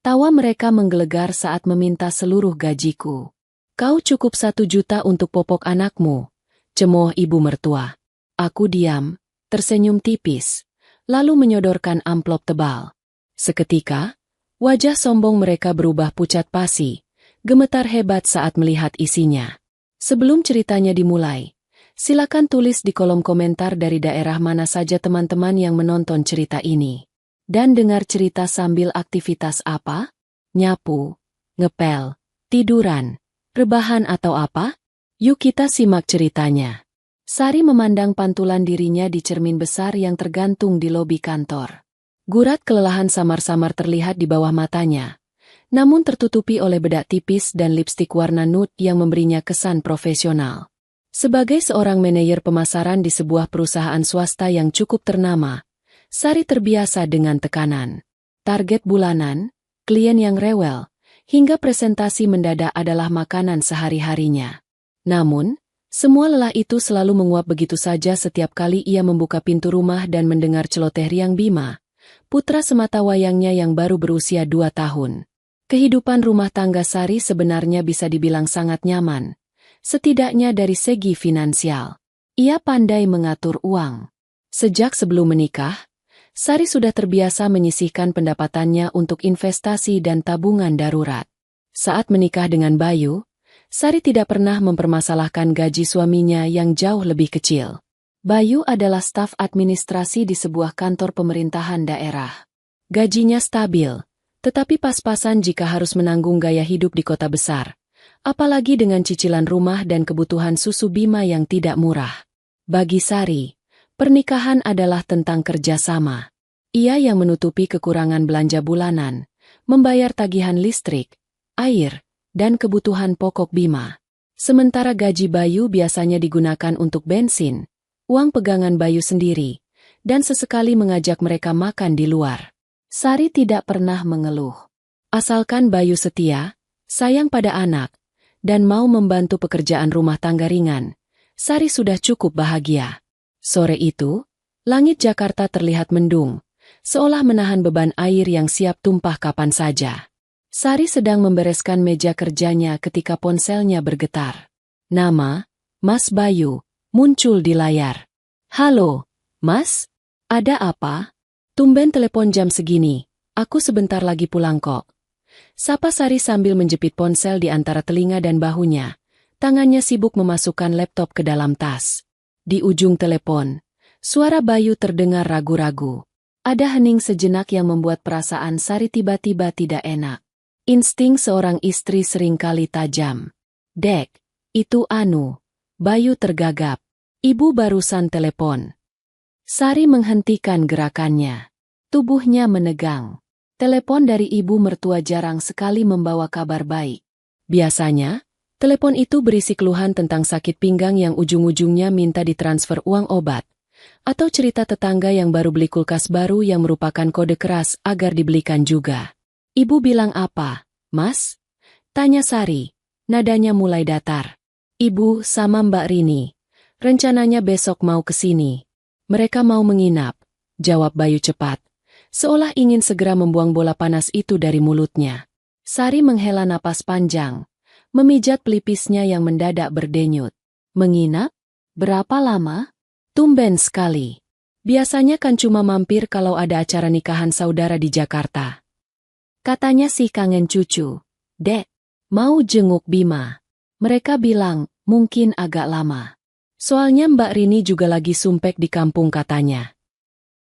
Tawa mereka menggelegar saat meminta seluruh gajiku. Kau cukup 1 juta untuk popok anakmu, cemooh ibu mertua. Aku diam, tersenyum tipis, lalu menyodorkan amplop tebal. Seketika, wajah sombong mereka berubah pucat pasi, gemetar hebat saat melihat isinya. Sebelum ceritanya dimulai, silakan tulis di kolom komentar dari daerah mana saja teman-teman yang menonton cerita ini. Dan dengar cerita sambil aktivitas apa? Nyapu, ngepel, tiduran, rebahan atau apa? Yuk kita simak ceritanya. Sari memandang pantulan dirinya di cermin besar yang tergantung di lobi kantor. Gurat kelelahan samar-samar terlihat di bawah matanya, namun tertutupi oleh bedak tipis dan lipstik warna nude yang memberinya kesan profesional. Sebagai seorang manajer pemasaran di sebuah perusahaan swasta yang cukup ternama, Sari terbiasa dengan tekanan. Target bulanan, klien yang rewel, hingga presentasi mendadak adalah makanan sehari-harinya. Namun, semua lelah itu selalu menguap begitu saja setiap kali ia membuka pintu rumah dan mendengar celoteh Riang Bima, putra sematawayangnya yang baru berusia 2 tahun. Kehidupan rumah tangga Sari sebenarnya bisa dibilang sangat nyaman, setidaknya dari segi finansial. Ia pandai mengatur uang. Sejak sebelum menikah, Sari sudah terbiasa menyisihkan pendapatannya untuk investasi dan tabungan darurat. Saat menikah dengan Bayu, Sari tidak pernah mempermasalahkan gaji suaminya yang jauh lebih kecil. Bayu adalah staf administrasi di sebuah kantor pemerintahan daerah. Gajinya stabil, tetapi pas-pasan jika harus menanggung gaya hidup di kota besar, apalagi dengan cicilan rumah dan kebutuhan susu Bima yang tidak murah. Bagi Sari, pernikahan adalah tentang kerjasama. Ia yang menutupi kekurangan belanja bulanan, membayar tagihan listrik, air, dan kebutuhan pokok Bima. Sementara gaji Bayu biasanya digunakan untuk bensin, uang pegangan Bayu sendiri, dan sesekali mengajak mereka makan di luar. Sari tidak pernah mengeluh. Asalkan Bayu setia, sayang pada anak, dan mau membantu pekerjaan rumah tangga ringan, Sari sudah cukup bahagia. Sore itu, langit Jakarta terlihat mendung, seolah menahan beban air yang siap tumpah kapan saja. Sari sedang membereskan meja kerjanya ketika ponselnya bergetar. Nama, Mas Bayu, muncul di layar. Halo, Mas? Ada apa? Tumben telepon jam segini, aku sebentar lagi pulang kok. Sapa Sari sambil menjepit ponsel di antara telinga dan bahunya. Tangannya sibuk memasukkan laptop ke dalam tas. Di ujung telepon, suara Bayu terdengar ragu-ragu. Ada hening sejenak yang membuat perasaan Sari tiba-tiba tidak enak. Insting seorang istri seringkali tajam. Dek, itu Anu. Bayu tergagap. Ibu barusan telepon. Sari menghentikan gerakannya. Tubuhnya menegang. Telepon dari ibu mertua jarang sekali membawa kabar baik. Biasanya, telepon itu berisi keluhan tentang sakit pinggang yang ujung-ujungnya minta ditransfer uang obat, atau cerita tetangga yang baru beli kulkas baru yang merupakan kode keras agar dibelikan juga. Ibu bilang apa, Mas? Tanya Sari. Nadanya mulai datar. Ibu sama Mbak Rini. Rencananya besok mau ke sini. Mereka mau menginap, jawab Bayu cepat, seolah ingin segera membuang bola panas itu dari mulutnya. Sari menghela napas panjang, memijat pelipisnya yang mendadak berdenyut. Menginap? Berapa lama? Tumben sekali. Biasanya kan cuma mampir kalau ada acara nikahan saudara di Jakarta. Katanya sih kangen cucu. Dek, mau jenguk Bima. Mereka bilang, mungkin agak lama. Soalnya Mbak Rini juga lagi sumpek di kampung katanya.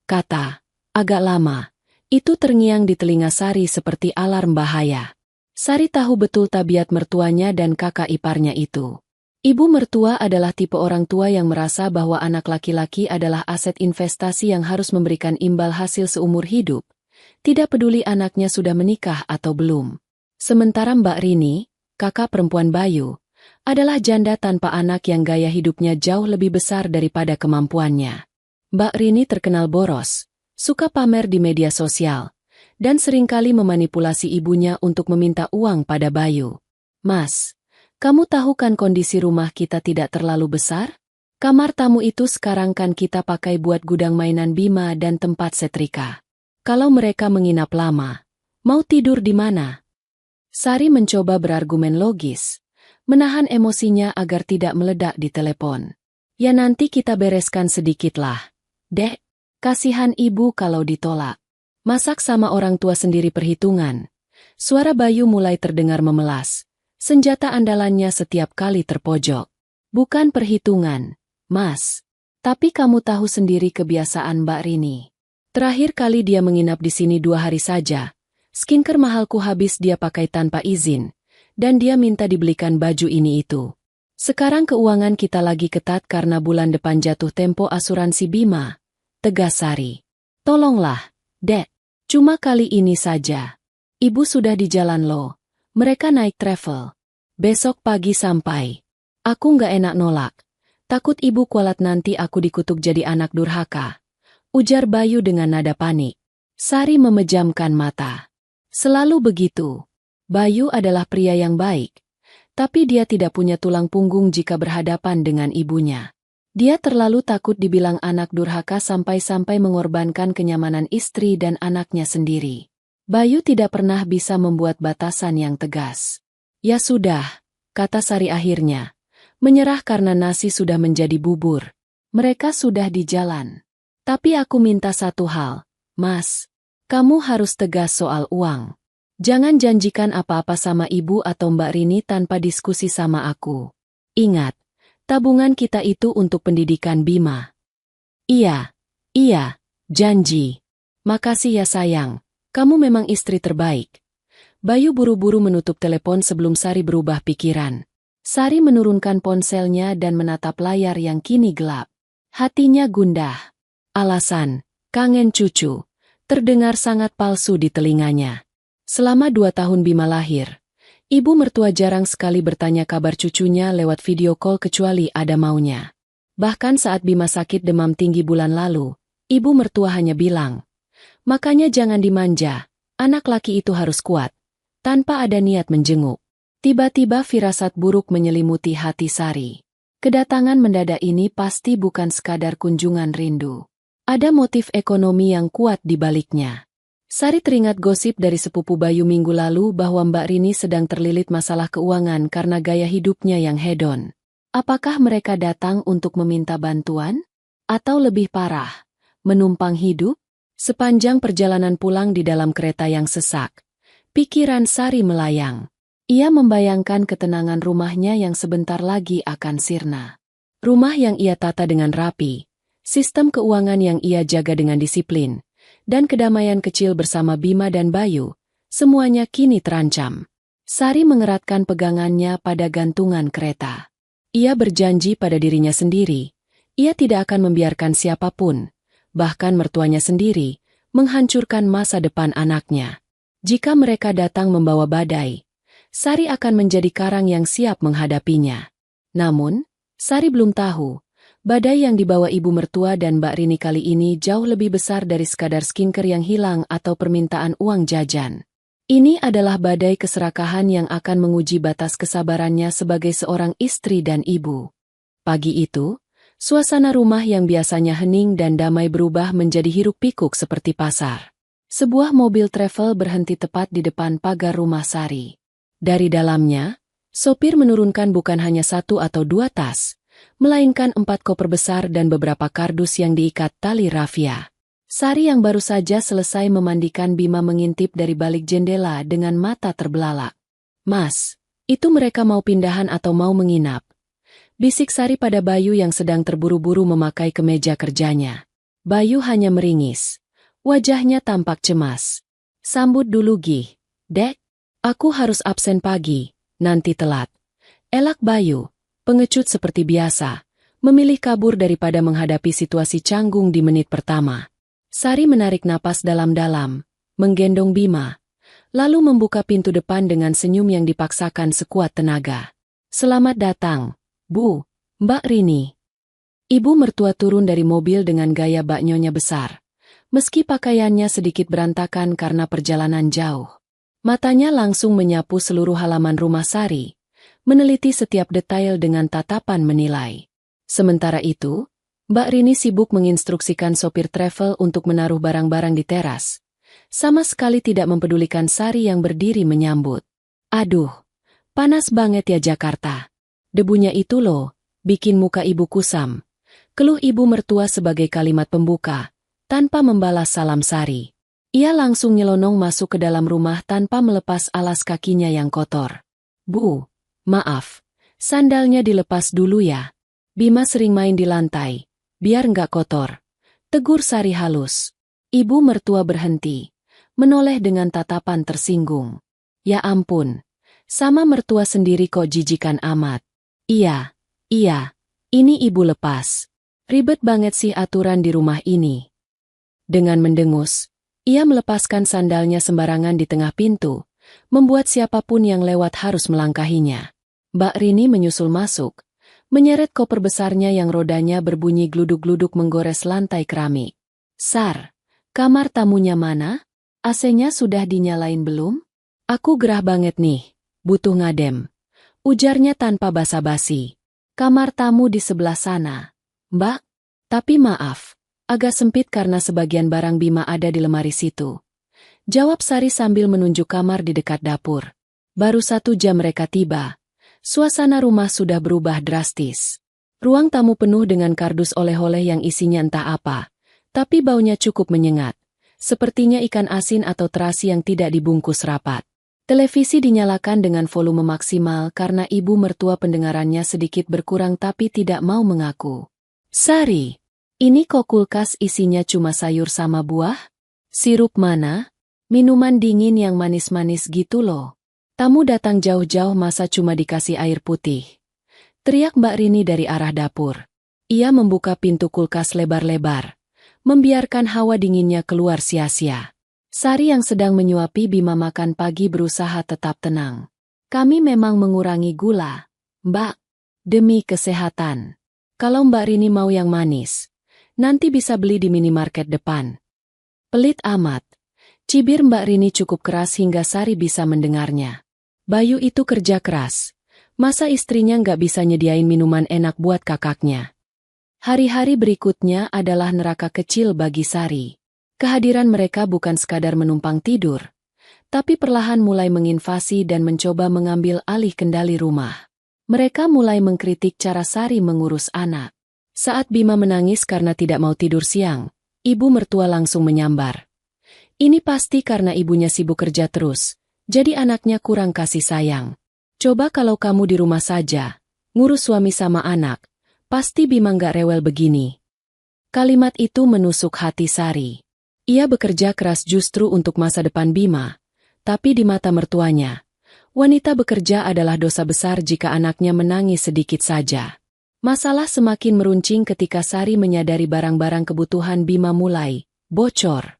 Kata, agak lama. Itu terngiang di telinga Sari seperti alarm bahaya. Sari tahu betul tabiat mertuanya dan kakak iparnya itu. Ibu mertua adalah tipe orang tua yang merasa bahwa anak laki-laki adalah aset investasi yang harus memberikan imbal hasil seumur hidup, tidak peduli anaknya sudah menikah atau belum. Sementara Mbak Rini, kakak perempuan Bayu, adalah janda tanpa anak yang gaya hidupnya jauh lebih besar daripada kemampuannya. Mbak Rini terkenal boros, suka pamer di media sosial, dan seringkali memanipulasi ibunya untuk meminta uang pada Bayu. Mas, kamu tahu kan kondisi rumah kita tidak terlalu besar? Kamar tamu itu sekarang kan kita pakai buat gudang mainan Bima dan tempat setrika. Kalau mereka menginap lama, Mau tidur di mana? Sari mencoba berargumen logis, menahan emosinya agar tidak meledak di telepon. Ya nanti kita bereskan sedikitlah. Dek, kasihan ibu kalau ditolak. Masak sama orang tua sendiri perhitungan. Suara Bayu mulai terdengar memelas. Senjata andalannya setiap kali terpojok. Bukan perhitungan, Mas. Tapi kamu tahu sendiri kebiasaan Mbak Rini. Terakhir kali dia menginap di sini 2 hari saja. Skincare mahalku habis dia pakai tanpa izin. Dan dia minta dibelikan baju ini itu. Sekarang keuangan kita lagi ketat karena bulan depan jatuh tempo asuransi Bima. Tegas Sari. Tolonglah, Dek. Cuma kali ini saja. Ibu sudah di jalan loh. Mereka naik travel. Besok pagi sampai. Aku nggak enak nolak. Takut ibu kualat nanti aku dikutuk jadi anak durhaka. Ujar Bayu dengan nada panik. Sari memejamkan mata. Selalu begitu. Bayu adalah pria yang baik. Tapi dia tidak punya tulang punggung jika berhadapan dengan ibunya. Dia terlalu takut dibilang anak durhaka sampai-sampai mengorbankan kenyamanan istri dan anaknya sendiri. Bayu tidak pernah bisa membuat batasan yang tegas. Ya sudah, kata Sari akhirnya. Menyerah karena nasi sudah menjadi bubur. Mereka sudah di jalan. Tapi aku minta satu hal, Mas. Kamu harus tegas soal uang. Jangan janjikan apa-apa sama ibu atau Mbak Rini tanpa diskusi sama aku. Ingat, tabungan kita itu untuk pendidikan Bima. Iya, janji. Makasih ya sayang, kamu memang istri terbaik. Bayu buru-buru menutup telepon sebelum Sari berubah pikiran. Sari menurunkan ponselnya dan menatap layar yang kini gelap. Hatinya gundah. Alasan, kangen cucu, terdengar sangat palsu di telinganya. Selama 2 tahun Bima lahir, ibu mertua jarang sekali bertanya kabar cucunya lewat video call kecuali ada maunya. Bahkan saat Bima sakit demam tinggi bulan lalu, ibu mertua hanya bilang, makanya jangan dimanja, anak laki itu harus kuat, tanpa ada niat menjenguk. Tiba-tiba firasat buruk menyelimuti hati Sari. Kedatangan mendadak ini pasti bukan sekadar kunjungan rindu. Ada motif ekonomi yang kuat di baliknya. Sari teringat gosip dari sepupu Bayu minggu lalu bahwa Mbak Rini sedang terlilit masalah keuangan karena gaya hidupnya yang hedon. Apakah mereka datang untuk meminta bantuan? Atau lebih parah, menumpang hidup? Sepanjang perjalanan pulang di dalam kereta yang sesak, pikiran Sari melayang. Ia membayangkan ketenangan rumahnya yang sebentar lagi akan sirna. Rumah yang ia tata dengan rapi, sistem keuangan yang ia jaga dengan disiplin, dan kedamaian kecil bersama Bima dan Bayu, semuanya kini terancam. Sari mengeratkan pegangannya pada gantungan kereta. Ia berjanji pada dirinya sendiri, ia tidak akan membiarkan siapapun, bahkan mertuanya sendiri, menghancurkan masa depan anaknya. Jika mereka datang membawa badai, Sari akan menjadi karang yang siap menghadapinya. Namun, Sari belum tahu, badai yang dibawa ibu mertua dan Mbak Rini kali ini jauh lebih besar dari sekadar skincare yang hilang atau permintaan uang jajan. Ini adalah badai keserakahan yang akan menguji batas kesabarannya sebagai seorang istri dan ibu. Pagi itu, suasana rumah yang biasanya hening dan damai berubah menjadi hiruk-pikuk seperti pasar. Sebuah mobil travel berhenti tepat di depan pagar rumah Sari. Dari dalamnya, sopir menurunkan bukan hanya 1 atau 2 tas, melainkan 4 koper besar dan beberapa kardus yang diikat tali rafia. Sari yang baru saja selesai memandikan Bima mengintip dari balik jendela dengan mata terbelalak. Mas, itu mereka mau pindahan atau mau menginap? Bisik Sari pada Bayu yang sedang terburu-buru memakai kemeja kerjanya. Bayu hanya meringis. Wajahnya tampak cemas. Sambut dulu Gih. Dek, aku harus absen pagi, nanti telat. Elak Bayu. Pengecut seperti biasa, memilih kabur daripada menghadapi situasi canggung di menit pertama. Sari menarik napas dalam-dalam, menggendong Bima, lalu membuka pintu depan dengan senyum yang dipaksakan sekuat tenaga. Selamat datang, Bu, Mbak Rini. Ibu mertua turun dari mobil dengan gaya baknyonya besar, meski pakaiannya sedikit berantakan karena perjalanan jauh. Matanya langsung menyapu seluruh halaman rumah Sari, meneliti setiap detail dengan tatapan menilai. Sementara itu, Mbak Rini sibuk menginstruksikan sopir travel untuk menaruh barang-barang di teras, sama sekali tidak mempedulikan Sari yang berdiri menyambut. Aduh, panas banget ya Jakarta. Debunya itu loh, bikin muka ibu kusam. Keluh ibu mertua sebagai kalimat pembuka, tanpa membalas salam Sari. Ia langsung nyelonong masuk ke dalam rumah tanpa melepas alas kakinya yang kotor. Bu, maaf, sandalnya dilepas dulu ya. Bima sering main di lantai, biar nggak kotor. Tegur Sari halus. Ibu mertua berhenti, menoleh dengan tatapan tersinggung. Ya ampun, sama mertua sendiri kok jijikan amat. Iya, ini ibu lepas. Ribet banget sih aturan di rumah ini. Dengan mendengus, ia melepaskan sandalnya sembarangan di tengah pintu, membuat siapapun yang lewat harus melangkahinya. Mbak Rini menyusul masuk, menyeret koper besarnya yang rodanya berbunyi gluduk-gluduk menggores lantai keramik. Sar, kamar tamunya mana? AC-nya sudah dinyalain belum? Aku gerah banget nih, butuh ngadem. Ujarnya tanpa basa-basi. Kamar tamu di sebelah sana. Mbak, tapi maaf, agak sempit karena sebagian barang Bima ada di lemari situ. Jawab Sari sambil menunjuk kamar di dekat dapur. Baru 1 jam mereka tiba. Suasana rumah sudah berubah drastis. Ruang tamu penuh dengan kardus oleh-oleh yang isinya entah apa, tapi baunya cukup menyengat. Sepertinya ikan asin atau terasi yang tidak dibungkus rapat. Televisi dinyalakan dengan volume maksimal karena ibu mertua pendengarannya sedikit berkurang tapi tidak mau mengaku. Sari, ini kok kulkas isinya cuma sayur sama buah? Sirup mana? Minuman dingin yang manis-manis gitu loh. Tamu datang jauh-jauh masa cuma dikasih air putih. Teriak Mbak Rini dari arah dapur. Ia membuka pintu kulkas lebar-lebar, membiarkan hawa dinginnya keluar sia-sia. Sari yang sedang menyuapi Bima makan pagi berusaha tetap tenang. Kami memang mengurangi gula, Mbak, demi kesehatan. Kalau Mbak Rini mau yang manis, nanti bisa beli di minimarket depan. Pelit amat. Cibir Mbak Rini cukup keras hingga Sari bisa mendengarnya. Bayu itu kerja keras. Masa istrinya nggak bisa nyediain minuman enak buat kakaknya? Hari-hari berikutnya adalah neraka kecil bagi Sari. Kehadiran mereka bukan sekadar menumpang tidur, tapi perlahan mulai menginvasi dan mencoba mengambil alih kendali rumah. Mereka mulai mengkritik cara Sari mengurus anak. Saat Bima menangis karena tidak mau tidur siang, ibu mertua langsung menyambar. Ini pasti karena ibunya sibuk kerja terus, jadi anaknya kurang kasih sayang. Coba kalau kamu di rumah saja, ngurus suami sama anak, pasti Bima nggak rewel begini. Kalimat itu menusuk hati Sari. Ia bekerja keras justru untuk masa depan Bima, tapi di mata mertuanya, wanita bekerja adalah dosa besar jika anaknya menangis sedikit saja. Masalah semakin meruncing ketika Sari menyadari barang-barang kebutuhan Bima mulai bocor.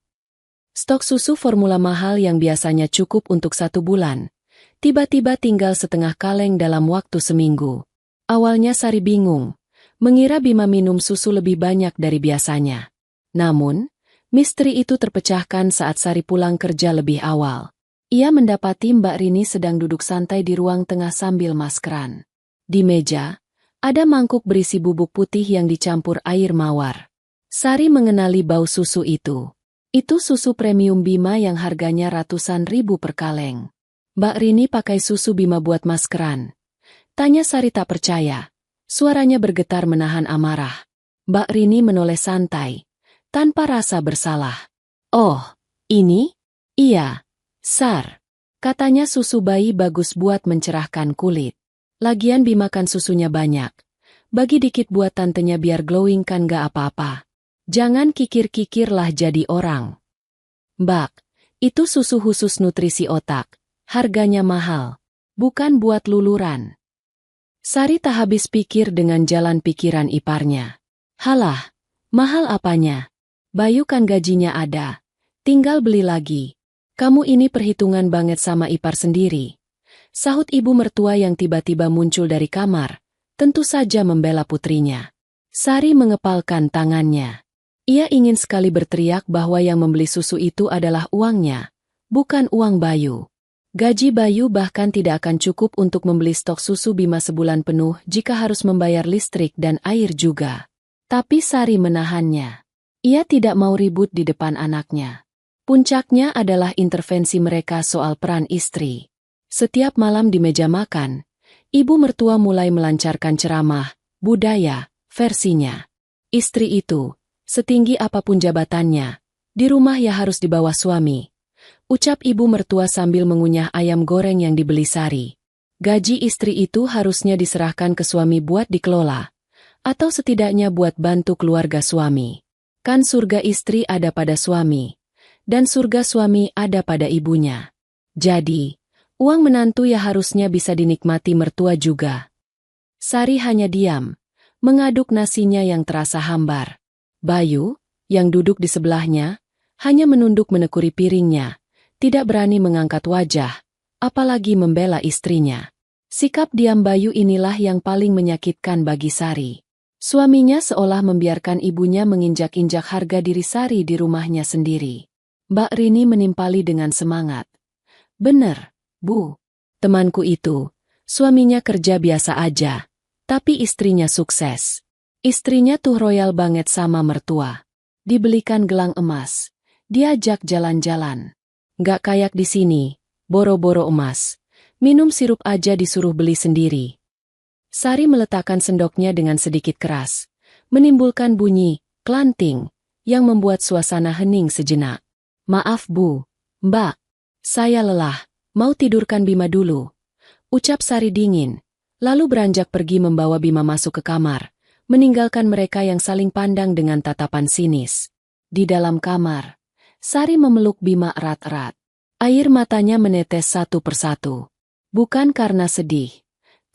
Stok susu formula mahal yang biasanya cukup untuk 1 bulan, tiba-tiba tinggal setengah kaleng dalam waktu seminggu. Awalnya Sari bingung, mengira Bima minum susu lebih banyak dari biasanya. Namun, misteri itu terpecahkan saat Sari pulang kerja lebih awal. Ia mendapati Mbak Rini sedang duduk santai di ruang tengah sambil maskeran. Di meja, ada mangkuk berisi bubuk putih yang dicampur air mawar. Sari mengenali bau susu itu. Itu susu premium Bima yang harganya ratusan ribu per kaleng. Mbak Rini pakai susu Bima buat maskeran. Tanya Sari tak percaya. Suaranya bergetar menahan amarah. Mbak Rini menoleh santai, tanpa rasa bersalah. Oh, ini? Iya. Sar, katanya susu bayi bagus buat mencerahkan kulit. Lagian Bima kan susunya banyak. Bagi dikit buat tantenya biar glowing kan gak apa-apa. Jangan kikir-kikirlah jadi orang. Mbak, itu susu khusus nutrisi otak. Harganya mahal. Bukan buat luluran. Sari tak habis pikir dengan jalan pikiran iparnya. Halah, mahal apanya? Bayu kan gajinya ada. Tinggal beli lagi. Kamu ini perhitungan banget sama ipar sendiri. Sahut ibu mertua yang tiba-tiba muncul dari kamar, tentu saja membela putrinya. Sari mengepalkan tangannya. Ia ingin sekali berteriak bahwa yang membeli susu itu adalah uangnya, bukan uang Bayu. Gaji Bayu bahkan tidak akan cukup untuk membeli stok susu Bima sebulan penuh jika harus membayar listrik dan air juga. Tapi Sari menahannya. Ia tidak mau ribut di depan anaknya. Puncaknya adalah intervensi mereka soal peran istri. Setiap malam di meja makan, ibu mertua mulai melancarkan ceramah, budaya, versinya. Istri itu, setinggi apapun jabatannya, di rumah ya harus di bawah suami. Ucap ibu mertua sambil mengunyah ayam goreng yang dibeli Sari. Gaji istri itu harusnya diserahkan ke suami buat dikelola, atau setidaknya buat bantu keluarga suami. Kan surga istri ada pada suami, dan surga suami ada pada ibunya. Jadi, uang menantu ya harusnya bisa dinikmati mertua juga. Sari hanya diam, mengaduk nasinya yang terasa hambar. Bayu, yang duduk di sebelahnya, hanya menunduk menekuri piringnya, tidak berani mengangkat wajah, apalagi membela istrinya. Sikap diam Bayu inilah yang paling menyakitkan bagi Sari. Suaminya seolah membiarkan ibunya menginjak-injak harga diri Sari di rumahnya sendiri. Mbak Rini menimpali dengan semangat. Bener, Bu. Temanku itu, suaminya kerja biasa aja, tapi istrinya sukses. Istrinya tuh royal banget sama mertua. Dibelikan gelang emas, diajak jalan-jalan. Nggak kayak di sini, boro-boro emas. Minum sirup aja disuruh beli sendiri. Sari meletakkan sendoknya dengan sedikit keras, menimbulkan bunyi, klanting, yang membuat suasana hening sejenak. Maaf Bu, Mbak, saya lelah, mau tidurkan Bima dulu. Ucap Sari dingin, lalu beranjak pergi membawa Bima masuk ke kamar, meninggalkan mereka yang saling pandang dengan tatapan sinis. Di dalam kamar, Sari memeluk Bima erat-erat. Air matanya menetes satu persatu. Bukan karena sedih,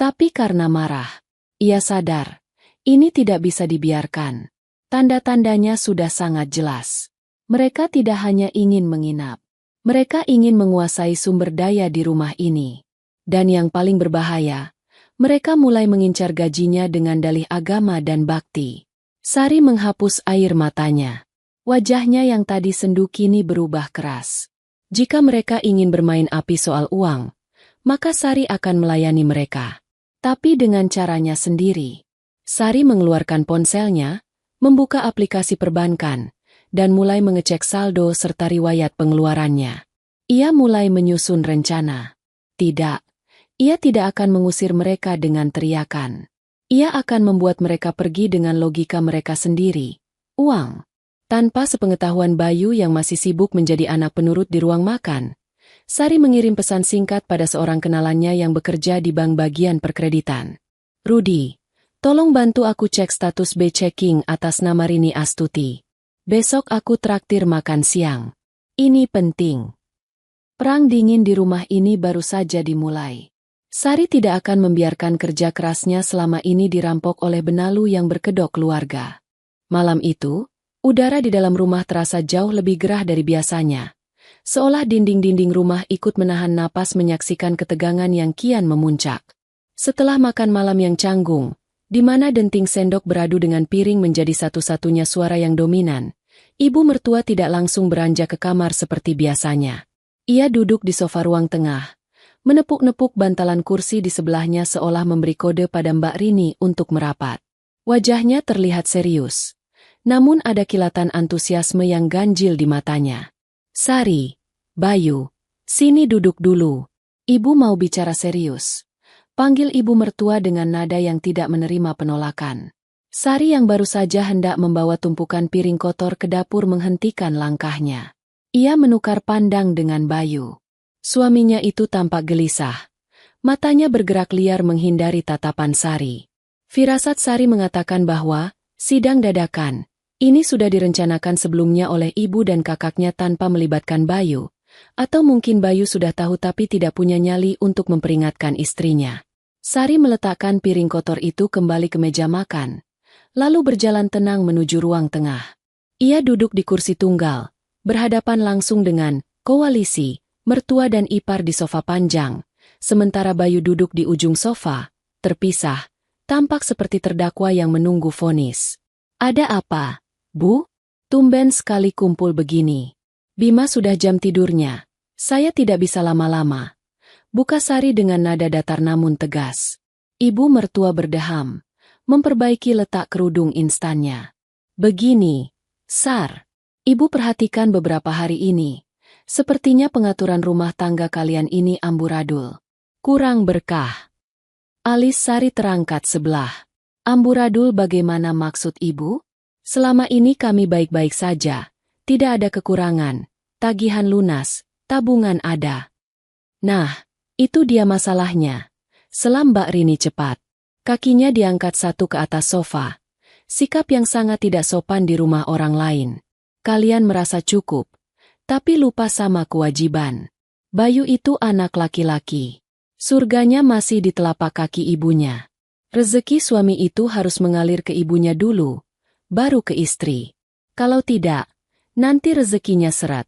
tapi karena marah. Ia sadar, ini tidak bisa dibiarkan. Tanda-tandanya sudah sangat jelas. Mereka tidak hanya ingin menginap. Mereka ingin menguasai sumber daya di rumah ini. Dan yang paling berbahaya, mereka mulai mengincar gajinya dengan dalih agama dan bakti. Sari menghapus air matanya. Wajahnya yang tadi sendu kini berubah keras. Jika mereka ingin bermain api soal uang, maka Sari akan melayani mereka. Tapi dengan caranya sendiri. Sari mengeluarkan ponselnya, membuka aplikasi perbankan, dan mulai mengecek saldo serta riwayat pengeluarannya. Ia mulai menyusun rencana. Tidak, ia tidak akan mengusir mereka dengan teriakan. Ia akan membuat mereka pergi dengan logika mereka sendiri. Uang. Tanpa sepengetahuan Bayu yang masih sibuk menjadi anak penurut di ruang makan, Sari mengirim pesan singkat pada seorang kenalannya yang bekerja di bank bagian perkreditan. Rudi, tolong bantu aku cek status B checking atas nama Rini Astuti. Besok aku traktir makan siang. Ini penting. Perang dingin di rumah ini baru saja dimulai. Sari tidak akan membiarkan kerja kerasnya selama ini dirampok oleh benalu yang berkedok keluarga. Malam itu, udara di dalam rumah terasa jauh lebih gerah dari biasanya. Seolah dinding-dinding rumah ikut menahan napas menyaksikan ketegangan yang kian memuncak. Setelah makan malam yang canggung, di mana denting sendok beradu dengan piring menjadi satu-satunya suara yang dominan, ibu mertua tidak langsung beranjak ke kamar seperti biasanya. Ia duduk di sofa ruang tengah, menepuk-nepuk bantalan kursi di sebelahnya seolah memberi kode pada Mbak Rini untuk merapat. Wajahnya terlihat serius, namun ada kilatan antusiasme yang ganjil di matanya. Sari, Bayu, sini duduk dulu. Ibu mau bicara serius. Panggil ibu mertua dengan nada yang tidak menerima penolakan. Sari yang baru saja hendak membawa tumpukan piring kotor ke dapur menghentikan langkahnya. Ia menukar pandang dengan Bayu. Suaminya itu tampak gelisah. Matanya bergerak liar menghindari tatapan Sari. Firasat Sari mengatakan bahwa sidang dadakan ini sudah direncanakan sebelumnya oleh ibu dan kakaknya tanpa melibatkan Bayu. Atau mungkin Bayu sudah tahu tapi tidak punya nyali untuk memperingatkan istrinya. Sari meletakkan piring kotor itu kembali ke meja makan, lalu berjalan tenang menuju ruang tengah. Ia duduk di kursi tunggal, berhadapan langsung dengan koalisi, mertua dan ipar di sofa panjang, sementara Bayu duduk di ujung sofa, terpisah, tampak seperti terdakwa yang menunggu vonis. Ada apa, Bu? Tumben sekali kumpul begini. Bima sudah jam tidurnya. Saya tidak bisa lama-lama. Buka Sari dengan nada datar namun tegas. Ibu mertua berdeham, memperbaiki letak kerudung instannya. Begini, Sar. Ibu perhatikan beberapa hari ini. Sepertinya pengaturan rumah tangga kalian ini amburadul. Kurang berkah. Alis Sari terangkat sebelah. Amburadul bagaimana maksud ibu? Selama ini kami baik-baik saja. Tidak ada kekurangan. Tagihan lunas, tabungan ada. Nah, itu dia masalahnya. Selam Mbak Rini cepat. Kakinya diangkat satu ke atas sofa. Sikap yang sangat tidak sopan di rumah orang lain. Kalian merasa cukup, tapi lupa sama kewajiban. Bayu itu anak laki-laki. Surganya masih di telapak kaki ibunya. Rezeki suami itu harus mengalir ke ibunya dulu, baru ke istri. Kalau tidak, nanti rezekinya seret.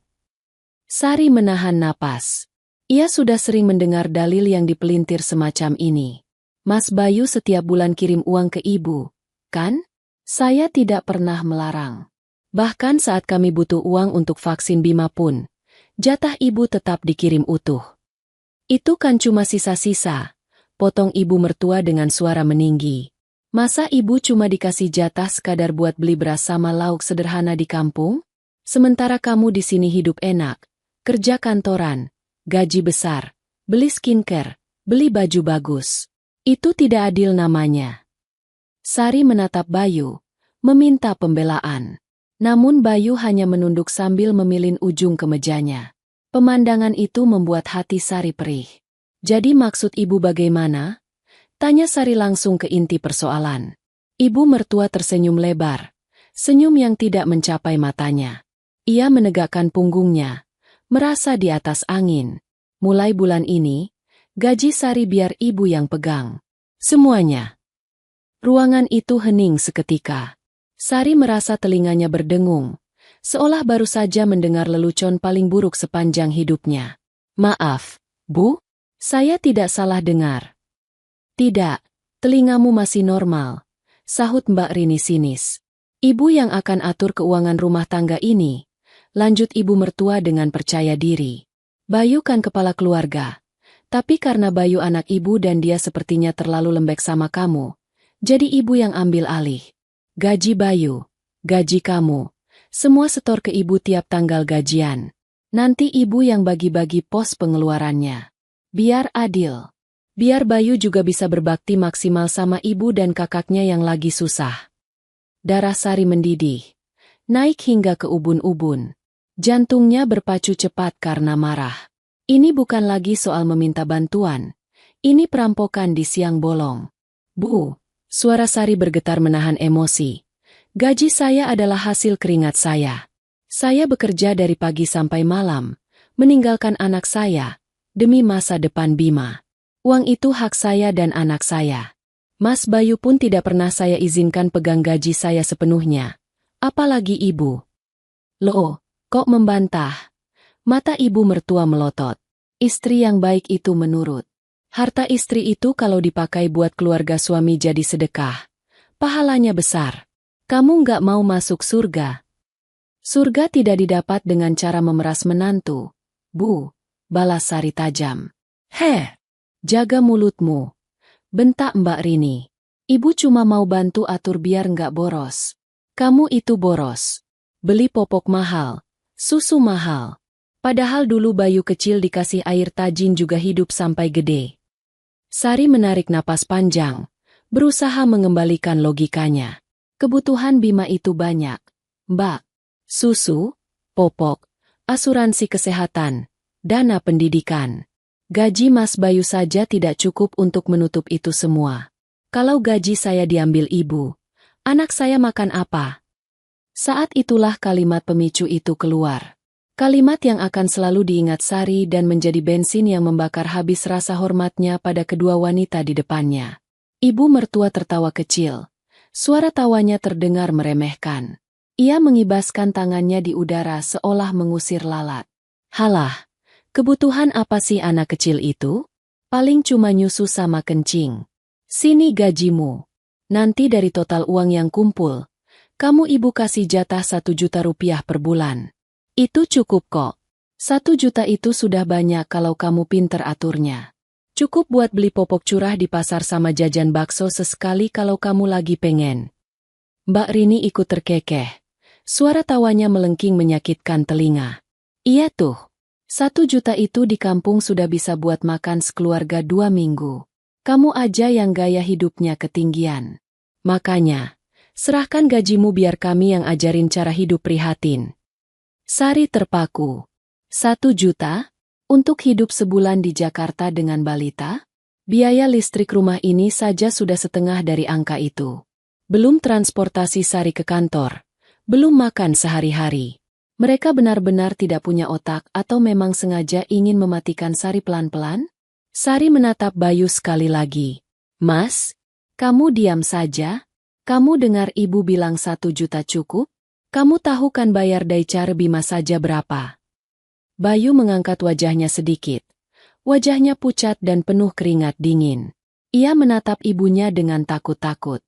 Sari menahan napas. Ia sudah sering mendengar dalil yang dipelintir semacam ini. Mas Bayu setiap bulan kirim uang ke ibu, kan? Saya tidak pernah melarang. Bahkan saat kami butuh uang untuk vaksin Bima pun, jatah ibu tetap dikirim utuh. Itu kan cuma sisa-sisa, potong ibu mertua dengan suara meninggi. Masa ibu cuma dikasih jatah sekadar buat beli beras sama lauk sederhana di kampung? Sementara kamu di sini hidup enak, kerja kantoran, gaji besar, beli skincare, beli baju bagus. Itu tidak adil namanya. Sari menatap Bayu, meminta pembelaan. Namun Bayu hanya menunduk sambil memilin ujung kemejanya. Pemandangan itu membuat hati Sari perih. Jadi maksud ibu bagaimana? Tanya Sari langsung ke inti persoalan. Ibu mertua tersenyum lebar, senyum yang tidak mencapai matanya. Ia menegakkan punggungnya, merasa di atas angin. Mulai bulan ini, gaji Sari biar ibu yang pegang. Semuanya. Ruangan itu hening seketika. Sari merasa telinganya berdengung, seolah baru saja mendengar lelucon paling buruk sepanjang hidupnya. Maaf, Bu, saya tidak salah dengar. Tidak, telingamu masih normal, sahut Mbak Rini sinis. Ibu yang akan atur keuangan rumah tangga ini, lanjut ibu mertua dengan percaya diri. Bayu kan kepala keluarga, tapi karena Bayu anak ibu dan dia sepertinya terlalu lembek sama kamu, jadi ibu yang ambil alih. Gaji Bayu, gaji kamu, semua setor ke ibu tiap tanggal gajian. Nanti ibu yang bagi-bagi pos pengeluarannya. Biar adil. Biar Bayu juga bisa berbakti maksimal sama ibu dan kakaknya yang lagi susah. Darah Sari mendidih, naik hingga ke ubun-ubun. Jantungnya berpacu cepat karena marah. Ini bukan lagi soal meminta bantuan. Ini perampokan di siang bolong. Bu. Suara Sari bergetar menahan emosi. Gaji saya adalah hasil keringat saya. Saya bekerja dari pagi sampai malam, meninggalkan anak saya, demi masa depan Bima. Uang itu hak saya dan anak saya. Mas Bayu pun tidak pernah saya izinkan pegang gaji saya sepenuhnya. Apalagi ibu. Loh, kok membantah? Mata ibu mertua melotot. Istri yang baik itu menurut. Harta istri itu kalau dipakai buat keluarga suami jadi sedekah. Pahalanya besar. Kamu nggak mau masuk surga. Surga tidak didapat dengan cara memeras menantu. Bu, balas Sari tajam. Jaga mulutmu. Bentak Mbak Rini. Ibu cuma mau bantu atur biar nggak boros. Kamu itu boros. Beli popok mahal, susu mahal. Padahal dulu Bayu kecil dikasih air tajin juga hidup sampai gede. Sari menarik napas panjang, berusaha mengembalikan logikanya. Kebutuhan Bima itu banyak. Mbak, susu, popok, asuransi kesehatan, dana pendidikan. Gaji Mas Bayu saja tidak cukup untuk menutup itu semua. Kalau gaji saya diambil ibu, anak saya makan apa? Saat itulah kalimat pemicu itu keluar. Kalimat yang akan selalu diingat Sari dan menjadi bensin yang membakar habis rasa hormatnya pada kedua wanita di depannya. Ibu mertua tertawa kecil. Suara tawanya terdengar meremehkan. Ia mengibaskan tangannya di udara seolah mengusir lalat. Halah, kebutuhan apa sih anak kecil itu? Paling cuma nyusu sama kencing. Sini gajimu. Nanti dari total uang yang kumpul, kamu ibu kasih jatah 1 juta rupiah per bulan. Itu cukup kok. 1 juta itu sudah banyak kalau kamu pinter aturnya. Cukup buat beli popok curah di pasar sama jajan bakso sesekali kalau kamu lagi pengen. Mbak Rini ikut terkekeh. Suara tawanya melengking menyakitkan telinga. Iya tuh, 1 juta itu di kampung sudah bisa buat makan sekeluarga 2 minggu. Kamu aja yang gaya hidupnya ketinggian. Makanya, serahkan gajimu biar kami yang ajarin cara hidup prihatin. Sari terpaku. 1 juta? Untuk hidup sebulan di Jakarta dengan balita? Biaya listrik rumah ini saja sudah setengah dari angka itu. Belum transportasi Sari ke kantor. Belum makan sehari-hari. Mereka benar-benar tidak punya otak atau memang sengaja ingin mematikan Sari pelan-pelan? Sari menatap Bayu sekali lagi. Mas, kamu diam saja? Kamu dengar ibu bilang 1 juta cukup? Kamu tahu kan bayar Daicar Bima saja berapa? Bayu mengangkat wajahnya sedikit. Wajahnya pucat dan penuh keringat dingin. Ia menatap ibunya dengan takut-takut.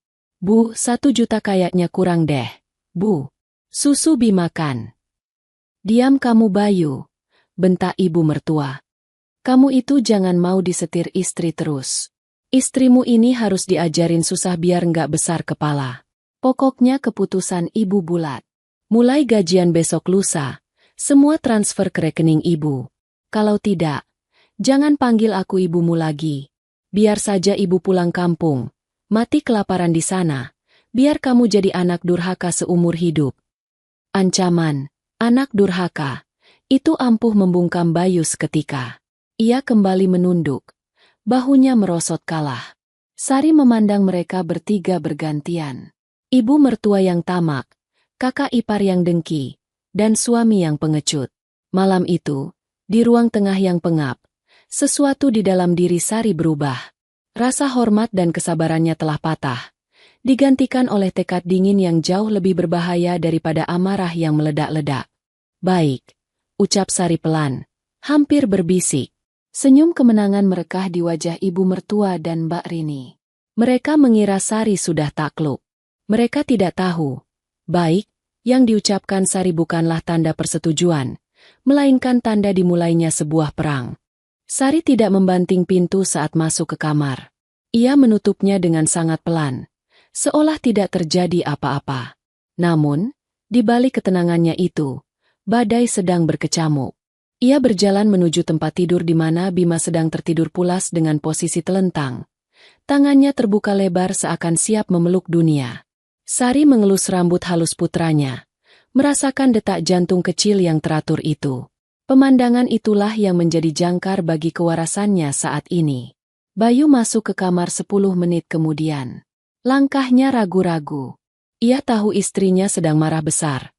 Bu, 1 juta kayaknya kurang deh. Bu, susu Bima kan. Diam kamu Bayu, bentak ibu mertua. Kamu itu jangan mau disetir istri terus. Istrimu ini harus diajarin susah biar nggak besar kepala. Pokoknya keputusan ibu bulat. Mulai gajian besok lusa, semua transfer ke rekening ibu. Kalau tidak, jangan panggil aku ibumu lagi. Biar saja ibu pulang kampung, mati kelaparan di sana. Biar kamu jadi anak durhaka seumur hidup. Ancaman, anak durhaka. Itu ampuh membungkam Bayu seketika. Ia kembali menunduk. Bahunya merosot kalah. Sari memandang mereka bertiga bergantian. Ibu mertua yang tamak, kakak ipar yang dengki, dan suami yang pengecut. Malam itu, di ruang tengah yang pengap, sesuatu di dalam diri Sari berubah. Rasa hormat dan kesabarannya telah patah, digantikan oleh tekad dingin yang jauh lebih berbahaya daripada amarah yang meledak-ledak. Baik, ucap Sari pelan, hampir berbisik. Senyum kemenangan merekah di wajah ibu mertua dan Mbak Rini. Mereka mengira Sari sudah takluk. Mereka tidak tahu. Baik, yang diucapkan Sari bukanlah tanda persetujuan, melainkan tanda dimulainya sebuah perang. Sari tidak membanting pintu saat masuk ke kamar. Ia menutupnya dengan sangat pelan, seolah tidak terjadi apa-apa. Namun, di balik ketenangannya itu, badai sedang berkecamuk. Ia berjalan menuju tempat tidur di mana Bima sedang tertidur pulas dengan posisi telentang. Tangannya terbuka lebar seakan siap memeluk dunia. Sari mengelus rambut halus putranya, merasakan detak jantung kecil yang teratur itu. Pemandangan itulah yang menjadi jangkar bagi kewarasannya saat ini. Bayu masuk ke kamar 10 menit kemudian. Langkahnya ragu-ragu. Ia tahu istrinya sedang marah besar.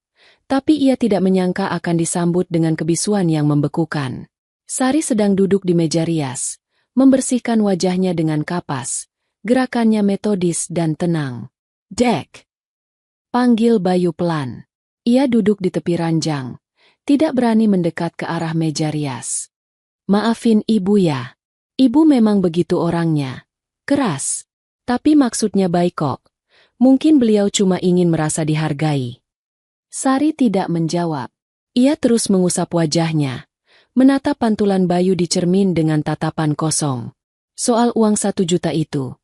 Tapi ia tidak menyangka akan disambut dengan kebisuan yang membekukan. Sari sedang duduk di meja rias, membersihkan wajahnya dengan kapas. Gerakannya metodis dan tenang. Dek! Panggil Bayu pelan. Ia duduk di tepi ranjang, tidak berani mendekat ke arah meja rias. Maafin ibu ya. Ibu memang begitu orangnya. Keras. Tapi maksudnya baik kok. Mungkin beliau cuma ingin merasa dihargai. Sari tidak menjawab. Ia terus mengusap wajahnya, menatap pantulan Bayu di cermin dengan tatapan kosong. Soal uang 1 juta itu.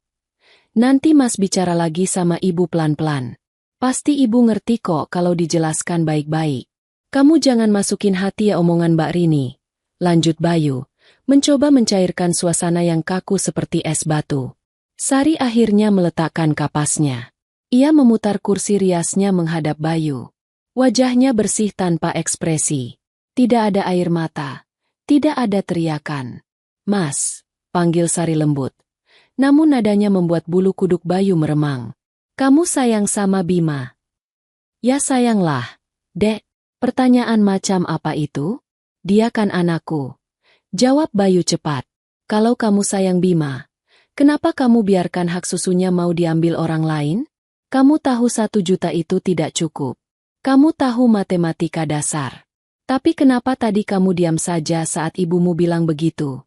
Nanti Mas bicara lagi sama ibu pelan-pelan. Pasti ibu ngerti kok kalau dijelaskan baik-baik. Kamu jangan masukin hati ya omongan Mbak Rini. Lanjut Bayu, mencoba mencairkan suasana yang kaku seperti es batu. Sari akhirnya meletakkan kapasnya. Ia memutar kursi riasnya menghadap Bayu. Wajahnya bersih tanpa ekspresi. Tidak ada air mata. Tidak ada teriakan. Mas, panggil Sari lembut. Namun nadanya membuat bulu kuduk Bayu meremang. Kamu sayang sama Bima? Ya sayanglah. Dek, pertanyaan macam apa itu? Dia kan anakku. Jawab Bayu cepat. Kalau kamu sayang Bima, kenapa kamu biarkan hak susunya mau diambil orang lain? Kamu tahu 1 juta itu tidak cukup. Kamu tahu matematika dasar. Tapi kenapa tadi kamu diam saja saat ibumu bilang begitu?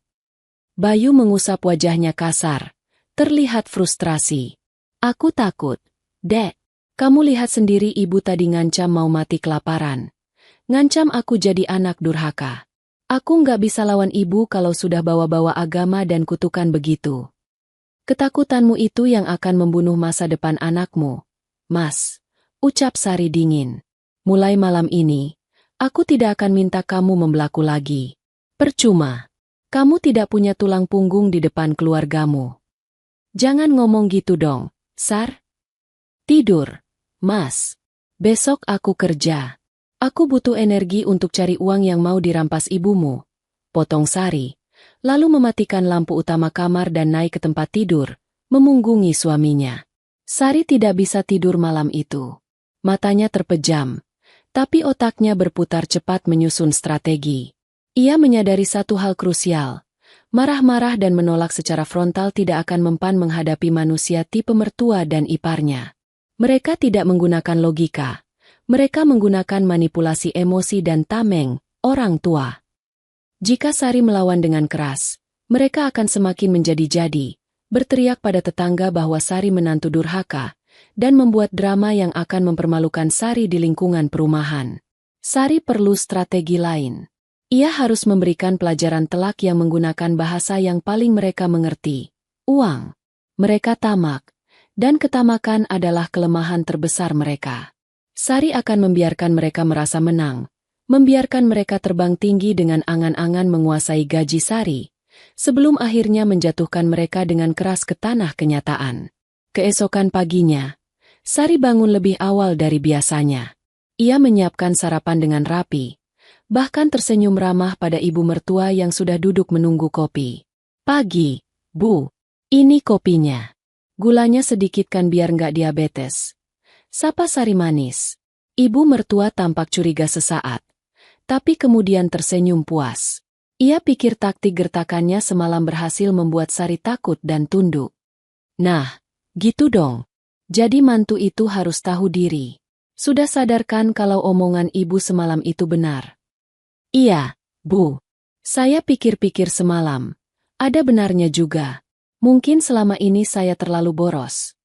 Bayu mengusap wajahnya kasar. Terlihat frustrasi. Aku takut. Dek, kamu lihat sendiri ibu tadi ngancam mau mati kelaparan. Ngancam aku jadi anak durhaka. Aku nggak bisa lawan ibu kalau sudah bawa-bawa agama dan kutukan begitu. Ketakutanmu itu yang akan membunuh masa depan anakmu. Mas, ucap Sari dingin. mulai malam ini, aku tidak akan minta kamu membelaku lagi. Percuma. Kamu tidak punya tulang punggung di depan keluargamu. Jangan ngomong gitu dong, Sar. Tidur, Mas. Besok aku kerja. Aku butuh energi untuk cari uang yang mau dirampas ibumu. Potong Sari, lalu mematikan lampu utama kamar dan naik ke tempat tidur, memunggungi suaminya. Sari tidak bisa tidur malam itu. Matanya terpejam, tapi otaknya berputar cepat menyusun strategi. Ia menyadari satu hal krusial. Marah-marah dan menolak secara frontal tidak akan mempan menghadapi manusia tipe mertua dan iparnya. Mereka tidak menggunakan logika. Mereka menggunakan manipulasi emosi dan tameng, orang tua. Jika Sari melawan dengan keras, mereka akan semakin menjadi-jadi, berteriak pada tetangga bahwa Sari menantu durhaka, dan membuat drama yang akan mempermalukan Sari di lingkungan perumahan. Sari perlu strategi lain. Ia harus memberikan pelajaran telak yang menggunakan bahasa yang paling mereka mengerti. Uang. Mereka tamak. Dan ketamakan adalah kelemahan terbesar mereka. Sari akan membiarkan mereka merasa menang, membiarkan mereka terbang tinggi dengan angan-angan menguasai gaji Sari, sebelum akhirnya menjatuhkan mereka dengan keras ke tanah kenyataan. Keesokan paginya, Sari bangun lebih awal dari biasanya. Ia menyiapkan sarapan dengan rapi, bahkan tersenyum ramah pada ibu mertua yang sudah duduk menunggu kopi. Pagi, Bu. Ini kopinya. Gulanya sedikit kan biar nggak diabetes. Sapa Sari manis. Ibu mertua tampak curiga sesaat, tapi kemudian tersenyum puas. Ia pikir taktik gertakannya semalam berhasil membuat Sari takut dan tunduk. Nah, gitu dong. Jadi mantu itu harus tahu diri. Sudah sadarkan kalau omongan ibu semalam itu benar? Iya, Bu. Saya pikir-pikir semalam. Ada benarnya juga. Mungkin selama ini saya terlalu boros.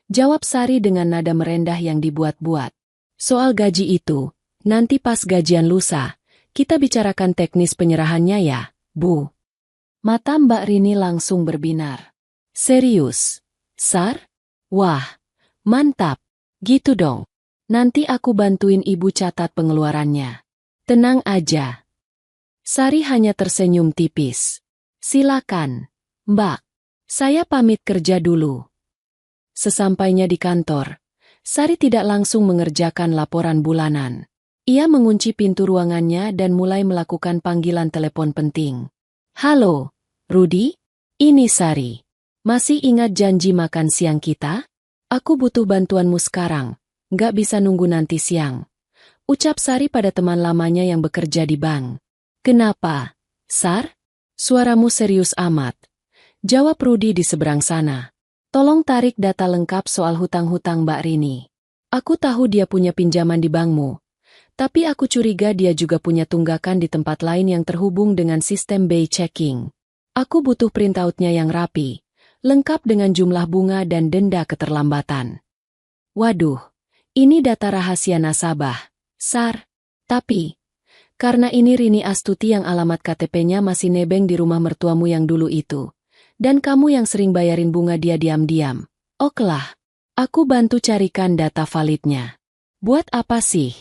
Jawab Sari dengan nada merendah yang dibuat-buat. Soal gaji itu, nanti pas gajian lusa, kita bicarakan teknis penyerahannya ya, Bu. Mata Mbak Rini langsung berbinar. Serius? Sar? Wah, mantap. Gitu dong. Nanti aku bantuin ibu catat pengeluarannya. Tenang aja. Sari hanya tersenyum tipis. Silakan, Mbak. Saya pamit kerja dulu. Sesampainya di kantor, Sari tidak langsung mengerjakan laporan bulanan. Ia mengunci pintu ruangannya dan mulai melakukan panggilan telepon penting. Halo, Rudi? Ini Sari. Masih ingat janji makan siang kita? Aku butuh bantuanmu sekarang, nggak bisa nunggu nanti siang. Ucap Sari pada teman lamanya yang bekerja di bank. Kenapa, Sar? Suaramu serius amat. Jawab Rudi di seberang sana. Tolong tarik data lengkap soal hutang-hutang Mbak Rini. Aku tahu dia punya pinjaman di bankmu, tapi aku curiga dia juga punya tunggakan di tempat lain yang terhubung dengan sistem BI checking. Aku butuh printout-nya yang rapi, lengkap dengan jumlah bunga dan denda keterlambatan. Waduh, ini data rahasia nasabah, Sar. Tapi, karena ini Rini Astuti yang alamat KTP-nya masih nebeng di rumah mertuamu yang dulu itu. Dan kamu yang sering bayarin bunga dia diam-diam. Oklah, aku bantu carikan data validnya. Buat apa sih?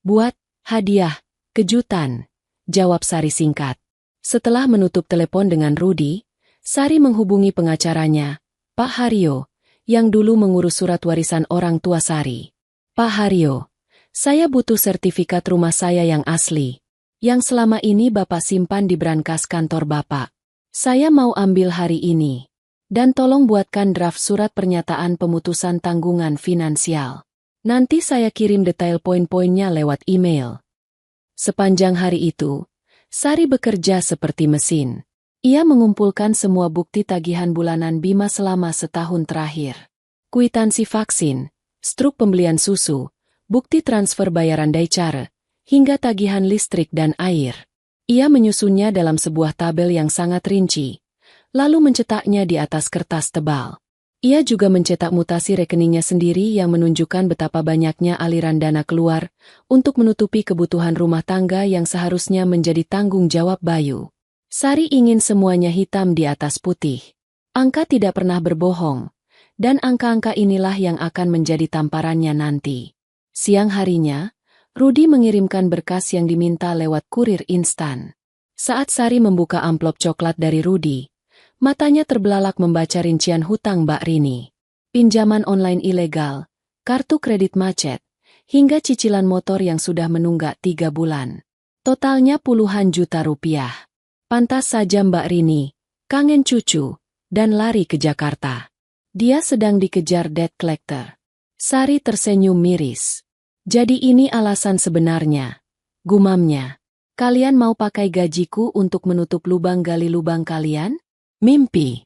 Buat hadiah, kejutan, jawab Sari singkat. Setelah menutup telepon dengan Rudi, Sari menghubungi pengacaranya, Pak Haryo, yang dulu mengurus surat warisan orang tua Sari. Pak Haryo, saya butuh sertifikat rumah saya yang asli, yang selama ini Bapak simpan di brankas kantor Bapak. Saya mau ambil hari ini. Dan tolong buatkan draft surat pernyataan pemutusan tanggungan finansial. Nanti saya kirim detail poin-poinnya lewat email. Sepanjang hari itu, Sari bekerja seperti mesin. Ia mengumpulkan semua bukti tagihan bulanan Bima selama setahun terakhir. Kwitansi vaksin, struk pembelian susu, bukti transfer bayaran Daicara, hingga tagihan listrik dan air. Ia menyusunnya dalam sebuah tabel yang sangat rinci, lalu mencetaknya di atas kertas tebal. Ia juga mencetak mutasi rekeningnya sendiri yang menunjukkan betapa banyaknya aliran dana keluar untuk menutupi kebutuhan rumah tangga yang seharusnya menjadi tanggung jawab Bayu. Sari ingin semuanya hitam di atas putih. Angka tidak pernah berbohong, dan angka-angka inilah yang akan menjadi tamparannya nanti. Siang harinya, Rudy mengirimkan berkas yang diminta lewat kurir instan. Saat Sari membuka amplop coklat dari Rudy, matanya terbelalak membaca rincian hutang Mbak Rini. Pinjaman online ilegal, kartu kredit macet, hingga cicilan motor yang sudah menunggak 3 bulan. Totalnya puluhan juta rupiah. Pantas saja Mbak Rini kangen cucu dan lari ke Jakarta. Dia sedang dikejar debt collector. Sari tersenyum miris. Jadi ini alasan sebenarnya, gumamnya. Kalian mau pakai gajiku untuk menutup lubang gali lubang kalian? Mimpi.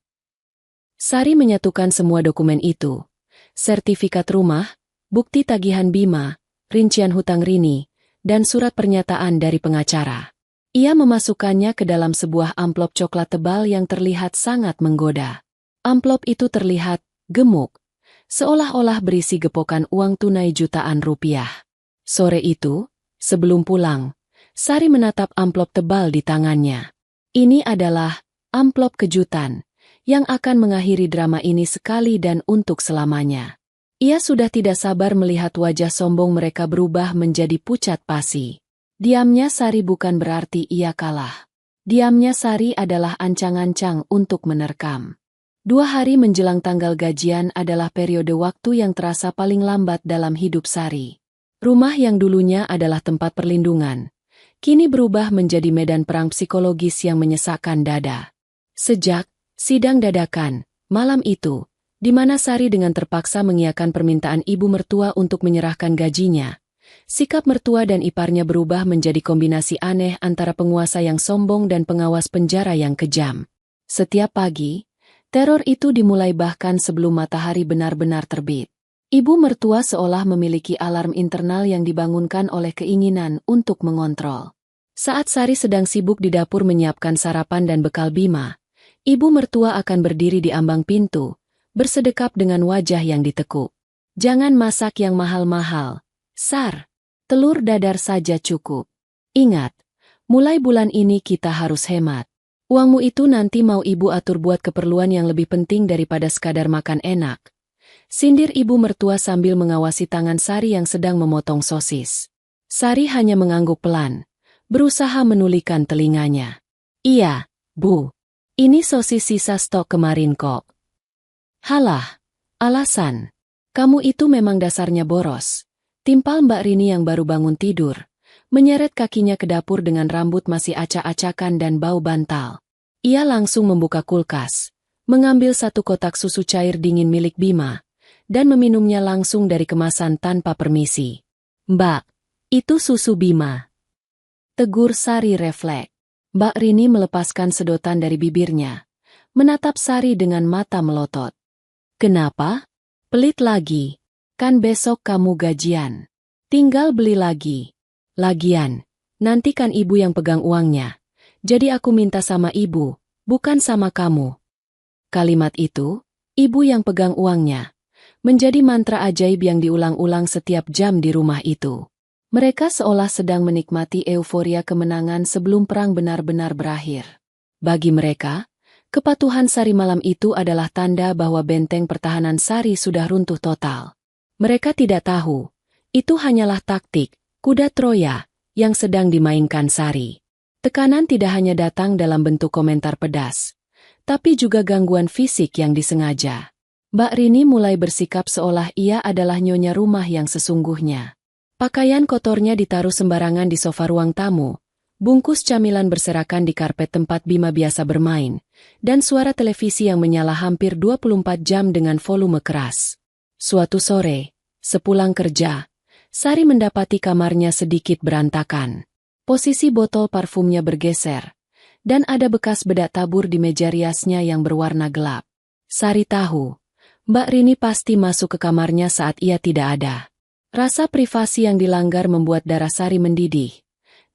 Sari menyatukan semua dokumen itu. Sertifikat rumah, bukti tagihan Bima, rincian hutang Rini, dan surat pernyataan dari pengacara. Ia memasukkannya ke dalam sebuah amplop coklat tebal yang terlihat sangat menggoda. Amplop itu terlihat gemuk, seolah-olah berisi gepokan uang tunai jutaan rupiah. Sore itu, sebelum pulang, Sari menatap amplop tebal di tangannya. Ini adalah amplop kejutan yang akan mengakhiri drama ini sekali dan untuk selamanya. Ia sudah tidak sabar melihat wajah sombong mereka berubah menjadi pucat pasi. Diamnya Sari bukan berarti ia kalah. Diamnya Sari adalah ancang-ancang untuk menerkam. 2 hari menjelang tanggal gajian adalah periode waktu yang terasa paling lambat dalam hidup Sari. Rumah yang dulunya adalah tempat perlindungan, kini berubah menjadi medan perang psikologis yang menyesakkan dada. Sejak sidang dadakan, malam itu, di mana Sari dengan terpaksa mengiyakan permintaan ibu mertua untuk menyerahkan gajinya, sikap mertua dan iparnya berubah menjadi kombinasi aneh antara penguasa yang sombong dan pengawas penjara yang kejam. Setiap pagi, teror itu dimulai bahkan sebelum matahari benar-benar terbit. Ibu mertua seolah memiliki alarm internal yang dibangunkan oleh keinginan untuk mengontrol. Saat Sari sedang sibuk di dapur menyiapkan sarapan dan bekal Bima, ibu mertua akan berdiri di ambang pintu, bersedekap dengan wajah yang ditekuk. Jangan masak yang mahal-mahal, Sar. Telur dadar saja cukup. Ingat, mulai bulan ini kita harus hemat. Uangmu itu nanti mau ibu atur buat keperluan yang lebih penting daripada sekadar makan enak. Sindir ibu mertua sambil mengawasi tangan Sari yang sedang memotong sosis. Sari hanya mengangguk pelan, berusaha menulikan telinganya. Iya, Bu. Ini sosis sisa stok kemarin kok. Halah, alasan. Kamu itu memang dasarnya boros. Timpal Mbak Rini yang baru bangun tidur, menyeret kakinya ke dapur dengan rambut masih acak-acakan dan bau bantal. Ia langsung membuka kulkas, mengambil 1 kotak susu cair dingin milik Bima, dan meminumnya langsung dari kemasan tanpa permisi. Mbak, itu susu Bima. Tegur Sari refleks. Mbak Rini melepaskan sedotan dari bibirnya, menatap Sari dengan mata melotot. Kenapa? Pelit lagi. Kan besok kamu gajian. Tinggal beli lagi. Lagian, nanti kan ibu yang pegang uangnya. Jadi aku minta sama ibu, bukan sama kamu. Kalimat itu, ibu yang pegang uangnya, menjadi mantra ajaib yang diulang-ulang setiap jam di rumah itu. Mereka seolah sedang menikmati euforia kemenangan sebelum perang benar-benar berakhir. Bagi mereka, kepatuhan Sari malam itu adalah tanda bahwa benteng pertahanan Sari sudah runtuh total. Mereka tidak tahu, itu hanyalah taktik, kuda Troya, yang sedang dimainkan Sari. Tekanan tidak hanya datang dalam bentuk komentar pedas, tapi juga gangguan fisik yang disengaja. Mbak Rini mulai bersikap seolah ia adalah nyonya rumah yang sesungguhnya. Pakaian kotornya ditaruh sembarangan di sofa ruang tamu, bungkus camilan berserakan di karpet tempat Bima biasa bermain, dan suara televisi yang menyala hampir 24 jam dengan volume keras. Suatu sore, sepulang kerja, Sari mendapati kamarnya sedikit berantakan. Posisi botol parfumnya bergeser, dan ada bekas bedak tabur di meja riasnya yang berwarna gelap. Sari tahu, Mbak Rini pasti masuk ke kamarnya saat ia tidak ada. Rasa privasi yang dilanggar membuat darah Sari mendidih,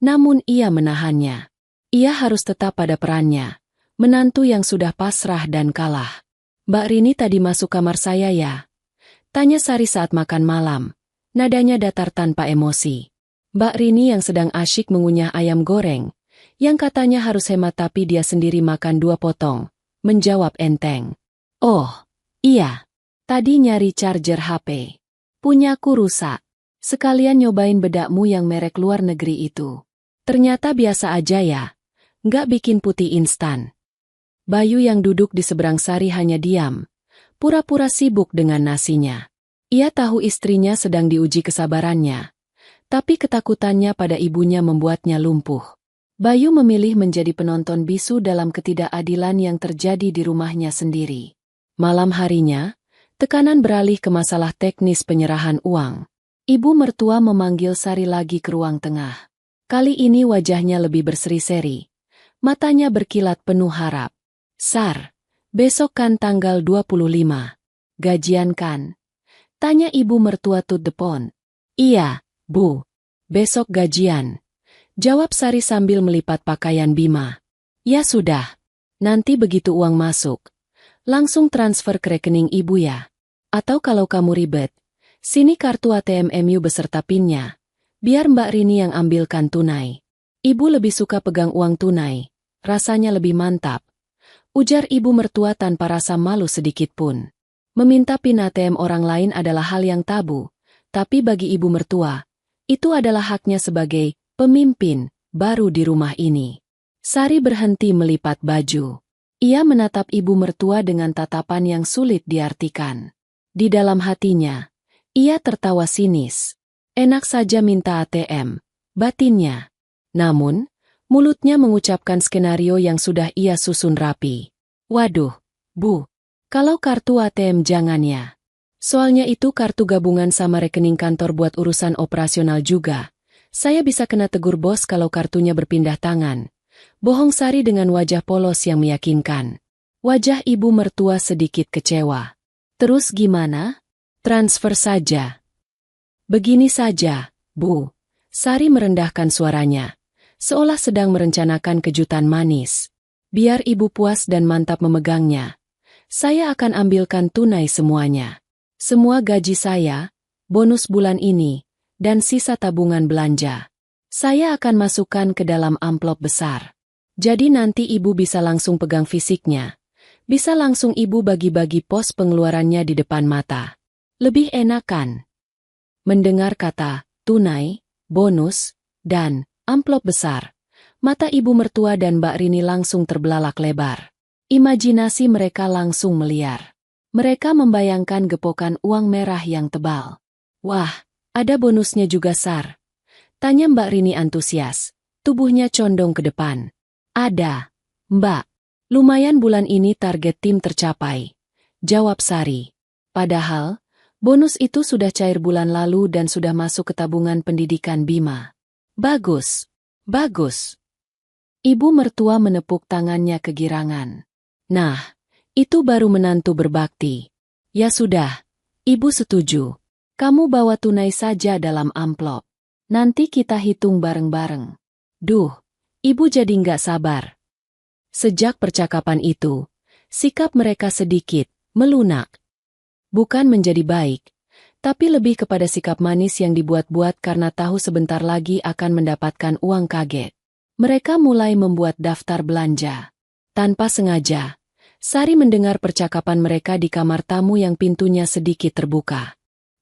namun ia menahannya. Ia harus tetap pada perannya, menantu yang sudah pasrah dan kalah. Mbak Rini tadi masuk kamar saya ya? Tanya Sari saat makan malam, nadanya datar tanpa emosi. Mbak Rini yang sedang asyik mengunyah ayam goreng, yang katanya harus hemat tapi dia sendiri makan 2 potong, menjawab enteng. Oh, iya. Tadi nyari charger HP. Punyaku rusak. Sekalian nyobain bedakmu yang merek luar negeri itu. Ternyata biasa aja ya. Nggak bikin putih instan. Bayu yang duduk di seberang Sari hanya diam. Pura-pura sibuk dengan nasinya. Ia tahu istrinya sedang diuji kesabarannya. Tapi ketakutannya pada ibunya membuatnya lumpuh. Bayu memilih menjadi penonton bisu dalam ketidakadilan yang terjadi di rumahnya sendiri. Malam harinya, tekanan beralih ke masalah teknis penyerahan uang. Ibu mertua memanggil Sari lagi ke ruang tengah. Kali ini wajahnya lebih berseri-seri. Matanya berkilat penuh harap. Sar, besok kan tanggal 25. Gajian kan? Tanya ibu mertua to the point. Iya, Bu. Besok gajian. Jawab Sari sambil melipat pakaian Bima. Ya sudah. Nanti begitu uang masuk. Langsung transfer ke rekening ibu ya. Atau kalau kamu ribet, sini kartu ATM MU beserta PIN-nya. Biar Mbak Rini yang ambilkan tunai. Ibu lebih suka pegang uang tunai. Rasanya lebih mantap. Ujar ibu mertua tanpa rasa malu sedikit pun. Meminta PIN ATM orang lain adalah hal yang tabu. Tapi bagi ibu mertua, itu adalah haknya sebagai pemimpin baru di rumah ini. Sari berhenti melipat baju. Ia menatap ibu mertua dengan tatapan yang sulit diartikan. Di dalam hatinya, ia tertawa sinis. Enak saja minta ATM, batinnya. Namun, mulutnya mengucapkan skenario yang sudah ia susun rapi. Waduh, Bu, kalau kartu ATM jangan ya. Soalnya itu kartu gabungan sama rekening kantor buat urusan operasional juga. Saya bisa kena tegur bos kalau kartunya berpindah tangan. Bohong Sari dengan wajah polos yang meyakinkan. Wajah ibu mertua sedikit kecewa. Terus gimana? Transfer saja. Begini saja, Bu. Sari merendahkan suaranya. Seolah sedang merencanakan kejutan manis. Biar ibu puas dan mantap memegangnya. Saya akan ambilkan tunai semuanya. Semua gaji saya, bonus bulan ini, dan sisa tabungan belanja. Saya akan masukkan ke dalam amplop besar. Jadi nanti ibu bisa langsung pegang fisiknya. Bisa langsung ibu bagi-bagi pos pengeluarannya di depan mata. Lebih enak kan? Mendengar kata tunai, bonus, dan amplop besar, mata ibu mertua dan Mbak Rini langsung terbelalak lebar. Imajinasi mereka langsung meliar. Mereka membayangkan gepokan uang merah yang tebal. Wah, ada bonusnya juga Sar. Tanya Mbak Rini antusias. Tubuhnya condong ke depan. Ada, Mbak. Lumayan bulan ini target tim tercapai. Jawab Sari. Padahal, bonus itu sudah cair bulan lalu dan sudah masuk ke tabungan pendidikan Bima. Bagus, bagus. Ibu mertua menepuk tangannya kegirangan. Nah, itu baru menantu berbakti. Ya sudah, Ibu setuju. Kamu bawa tunai saja dalam amplop. Nanti kita hitung bareng-bareng. Duh, Ibu jadi nggak sabar. Sejak percakapan itu, sikap mereka sedikit melunak. Bukan menjadi baik, tapi lebih kepada sikap manis yang dibuat-buat karena tahu sebentar lagi akan mendapatkan uang kaget. Mereka mulai membuat daftar belanja. Tanpa sengaja, Sari mendengar percakapan mereka di kamar tamu yang pintunya sedikit terbuka.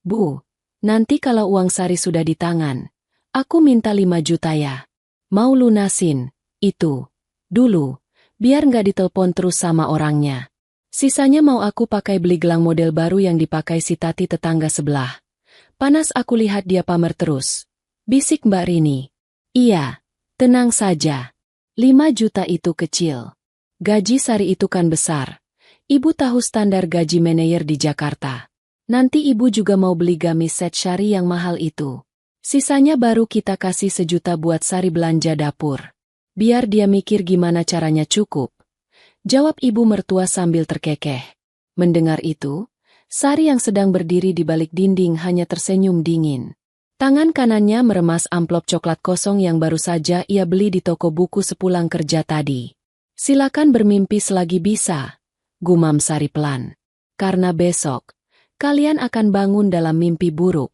Bu, nanti kalau uang Sari sudah di tangan, aku minta 5 juta ya. Mau lunasin, itu, dulu, biar nggak ditelepon terus sama orangnya. Sisanya mau aku pakai beli gelang model baru yang dipakai si Tati tetangga sebelah. Panas aku lihat dia pamer terus. Bisik Mbak Rini. Iya, tenang saja. 5 juta itu kecil. Gaji Sari itu kan besar. Ibu tahu standar gaji manajer di Jakarta. Nanti ibu juga mau beli gamis set Syari yang mahal itu. Sisanya baru kita kasih 1 juta buat Sari belanja dapur. Biar dia mikir gimana caranya cukup. Jawab ibu mertua sambil terkekeh. Mendengar itu, Sari yang sedang berdiri di balik dinding hanya tersenyum dingin. Tangan kanannya meremas amplop coklat kosong yang baru saja ia beli di toko buku sepulang kerja tadi. Silakan bermimpi selagi bisa, gumam Sari pelan. Karena besok, kalian akan bangun dalam mimpi buruk.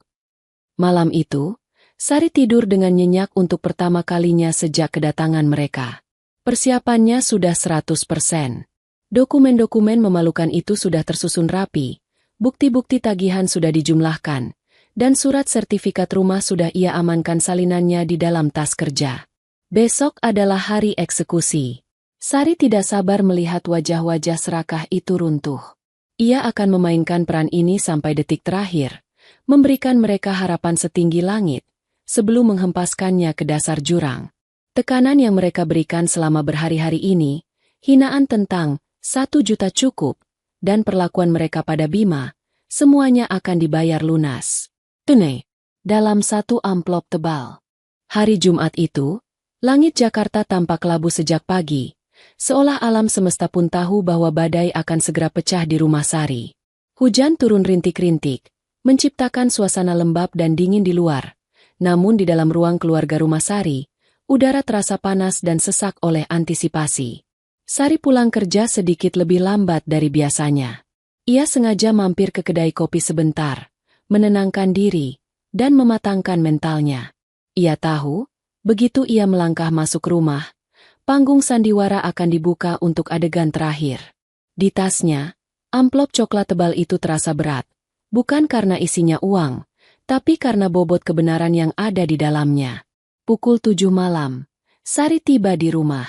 Malam itu, Sari tidur dengan nyenyak untuk pertama kalinya sejak kedatangan mereka. Persiapannya sudah 100%. Dokumen-dokumen memalukan itu sudah tersusun rapi, bukti-bukti tagihan sudah dijumlahkan, Dan surat sertifikat rumah sudah ia amankan salinannya di dalam tas kerja. Besok adalah hari eksekusi. Sari tidak sabar melihat wajah-wajah serakah itu runtuh. Ia akan memainkan peran ini sampai detik terakhir, memberikan mereka harapan setinggi langit, sebelum menghempaskannya ke dasar jurang. Tekanan yang mereka berikan selama berhari-hari ini, hinaan tentang 1 juta cukup, dan perlakuan mereka pada Bima, semuanya akan dibayar lunas. Tunai. Dalam 1 amplop tebal. Hari Jumat itu, langit Jakarta tampak labu sejak pagi, seolah alam semesta pun tahu bahwa badai akan segera pecah di rumah Sari. Hujan turun rintik-rintik, menciptakan suasana lembab dan dingin di luar. Namun di dalam ruang keluarga rumah Sari, udara terasa panas dan sesak oleh antisipasi. Sari pulang kerja sedikit lebih lambat dari biasanya. Ia sengaja mampir ke kedai kopi sebentar, menenangkan diri, dan mematangkan mentalnya. Ia tahu, begitu ia melangkah masuk rumah, panggung sandiwara akan dibuka untuk adegan terakhir. Di tasnya, amplop coklat tebal itu terasa berat, bukan karena isinya uang, tapi karena bobot kebenaran yang ada di dalamnya. Pukul 7 malam, Sari tiba di rumah.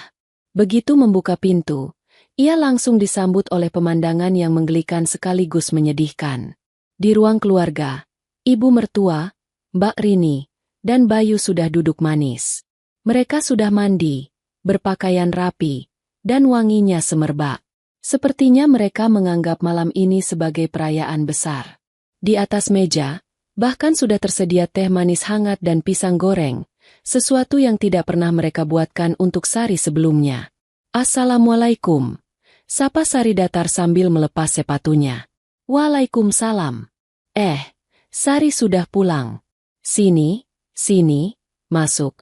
Begitu membuka pintu, ia langsung disambut oleh pemandangan yang menggelikan sekaligus menyedihkan. Di ruang keluarga, ibu mertua, Mbak Rini, dan Bayu sudah duduk manis. Mereka sudah mandi, berpakaian rapi, dan wanginya semerbak. Sepertinya mereka menganggap malam ini sebagai perayaan besar. Di atas meja, bahkan sudah tersedia teh manis hangat dan pisang goreng, sesuatu yang tidak pernah mereka buatkan untuk Sari sebelumnya. Assalamualaikum. Sapa Sari datar sambil melepas sepatunya. Waalaikumsalam. Sari sudah pulang. Sini, masuk.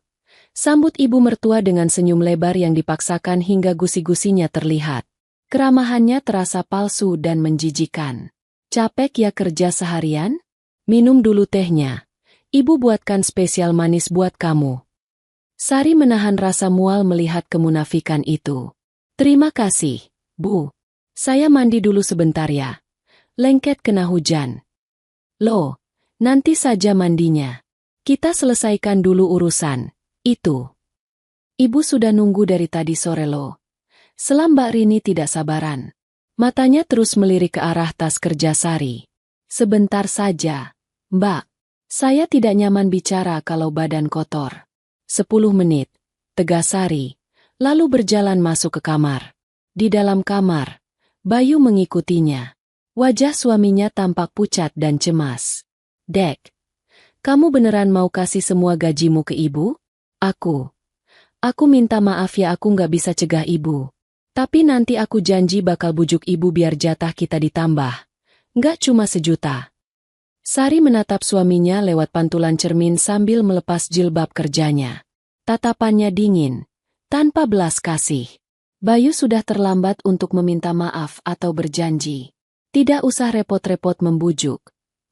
Sambut ibu mertua dengan senyum lebar yang dipaksakan hingga gusi-gusinya terlihat. Keramahannya terasa palsu dan menjijikan. Capek ya kerja seharian? Minum dulu tehnya. Ibu buatkan spesial manis buat kamu. Sari menahan rasa mual melihat kemunafikan itu. Terima kasih, Bu. Saya mandi dulu sebentar ya. Lengket kena hujan. Loh, nanti saja mandinya. Kita selesaikan dulu urusan itu. Ibu sudah nunggu dari tadi sore loh. Selam Mbak Rini tidak sabaran. Matanya terus melirik ke arah tas kerja Sari. Sebentar saja, Mbak. Saya tidak nyaman bicara kalau badan kotor. 10 menit, tegas Sari, lalu berjalan masuk ke kamar. Di dalam kamar, Bayu mengikutinya. Wajah suaminya tampak pucat dan cemas. Dek, kamu beneran mau kasih semua gajimu ke ibu? Aku minta maaf ya aku nggak bisa cegah ibu. Tapi nanti aku janji bakal bujuk ibu biar jatah kita ditambah. Nggak cuma 1 juta. Sari menatap suaminya lewat pantulan cermin sambil melepas jilbab kerjanya. Tatapannya dingin, tanpa belas kasih. Bayu sudah terlambat untuk meminta maaf atau berjanji. Tidak usah repot-repot membujuk.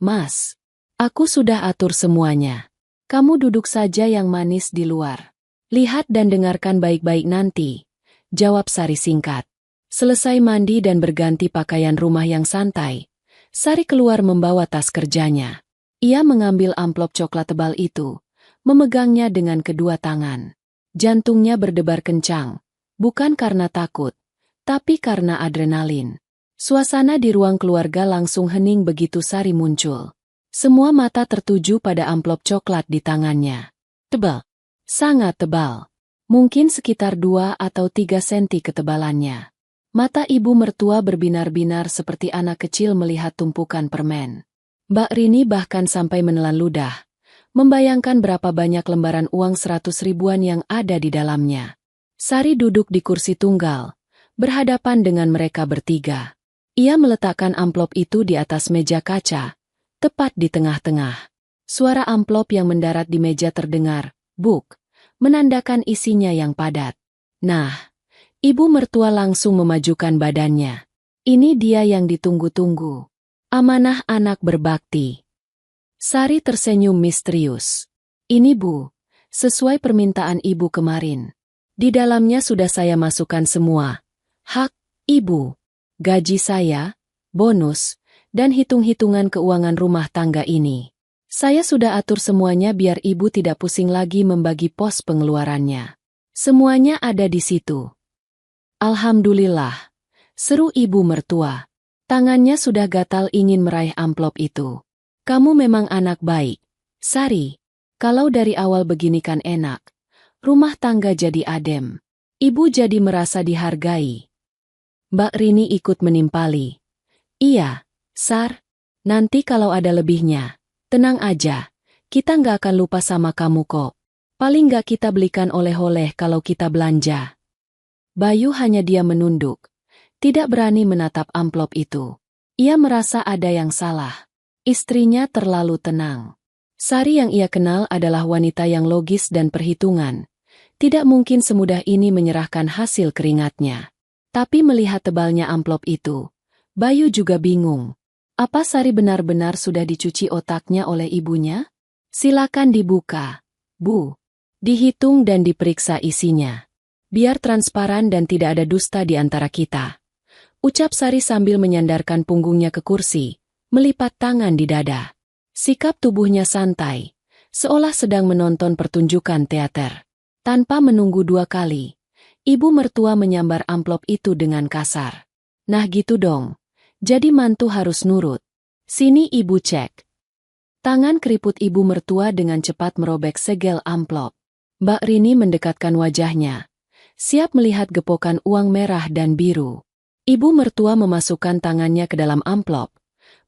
Mas, aku sudah atur semuanya. Kamu duduk saja yang manis di luar. Lihat dan dengarkan baik-baik nanti. Jawab Sari singkat. Selesai mandi dan berganti pakaian rumah yang santai, Sari keluar membawa tas kerjanya. Ia mengambil amplop coklat tebal itu, memegangnya dengan kedua tangan. Jantungnya berdebar kencang, bukan karena takut, tapi karena adrenalin. Suasana di ruang keluarga langsung hening begitu Sari muncul. Semua mata tertuju pada amplop coklat di tangannya. Tebal. Sangat tebal. Mungkin sekitar 2 atau 3 senti ketebalannya. Mata ibu mertua berbinar-binar seperti anak kecil melihat tumpukan permen. Mbak Rini bahkan sampai menelan ludah, membayangkan berapa banyak lembaran uang 100 ribuan yang ada di dalamnya. Sari duduk di kursi tunggal, berhadapan dengan mereka bertiga. Ia meletakkan amplop itu di atas meja kaca, tepat di tengah-tengah. Suara amplop yang mendarat di meja terdengar, buk, menandakan isinya yang padat. Nah, ibu mertua langsung memajukan badannya. Ini dia yang ditunggu-tunggu. Amanah anak berbakti. Sari tersenyum misterius. Ini Bu, sesuai permintaan ibu kemarin. Di dalamnya sudah saya masukkan semua. Hak, ibu. Gaji saya, bonus, dan hitung-hitungan keuangan rumah tangga ini. Saya sudah atur semuanya biar ibu tidak pusing lagi membagi pos pengeluarannya. Semuanya ada di situ. Alhamdulillah, seru ibu mertua. Tangannya sudah gatal ingin meraih amplop itu. Kamu memang anak baik, Sari. Kalau dari awal begini kan enak. Rumah tangga jadi adem. Ibu jadi merasa dihargai. Mbak Rini ikut menimpali. Iya, Sar. Nanti kalau ada lebihnya. Tenang aja, kita nggak akan lupa sama kamu kok. Paling nggak kita belikan oleh-oleh kalau kita belanja. Bayu hanya diam menunduk. Tidak berani menatap amplop itu. Ia merasa ada yang salah. Istrinya terlalu tenang. Sari yang ia kenal adalah wanita yang logis dan perhitungan. Tidak mungkin semudah ini menyerahkan hasil keringatnya. Tapi melihat tebalnya amplop itu, Bayu juga bingung. Apa Sari benar-benar sudah dicuci otaknya oleh ibunya? Silakan dibuka, Bu. Dihitung dan diperiksa isinya. Biar transparan dan tidak ada dusta di antara kita. Ucap Sari sambil menyandarkan punggungnya ke kursi, melipat tangan di dada. Sikap tubuhnya santai, seolah sedang menonton pertunjukan teater. Tanpa menunggu dua kali, ibu mertua menyambar amplop itu dengan kasar. Nah gitu dong. Jadi mantu harus nurut. Sini ibu cek. Tangan keriput ibu mertua dengan cepat merobek segel amplop. Mbak Rini mendekatkan wajahnya. Siap melihat gepokan uang merah dan biru. Ibu mertua memasukkan tangannya ke dalam amplop.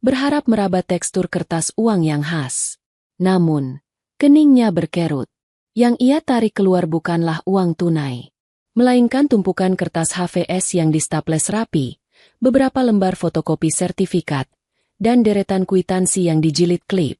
Berharap meraba tekstur kertas uang yang khas. Namun, keningnya berkerut. Yang ia tarik keluar bukanlah uang tunai. Melainkan tumpukan kertas HVS yang distaples rapi. Beberapa lembar fotokopi sertifikat, dan deretan kwitansi yang dijilid klip.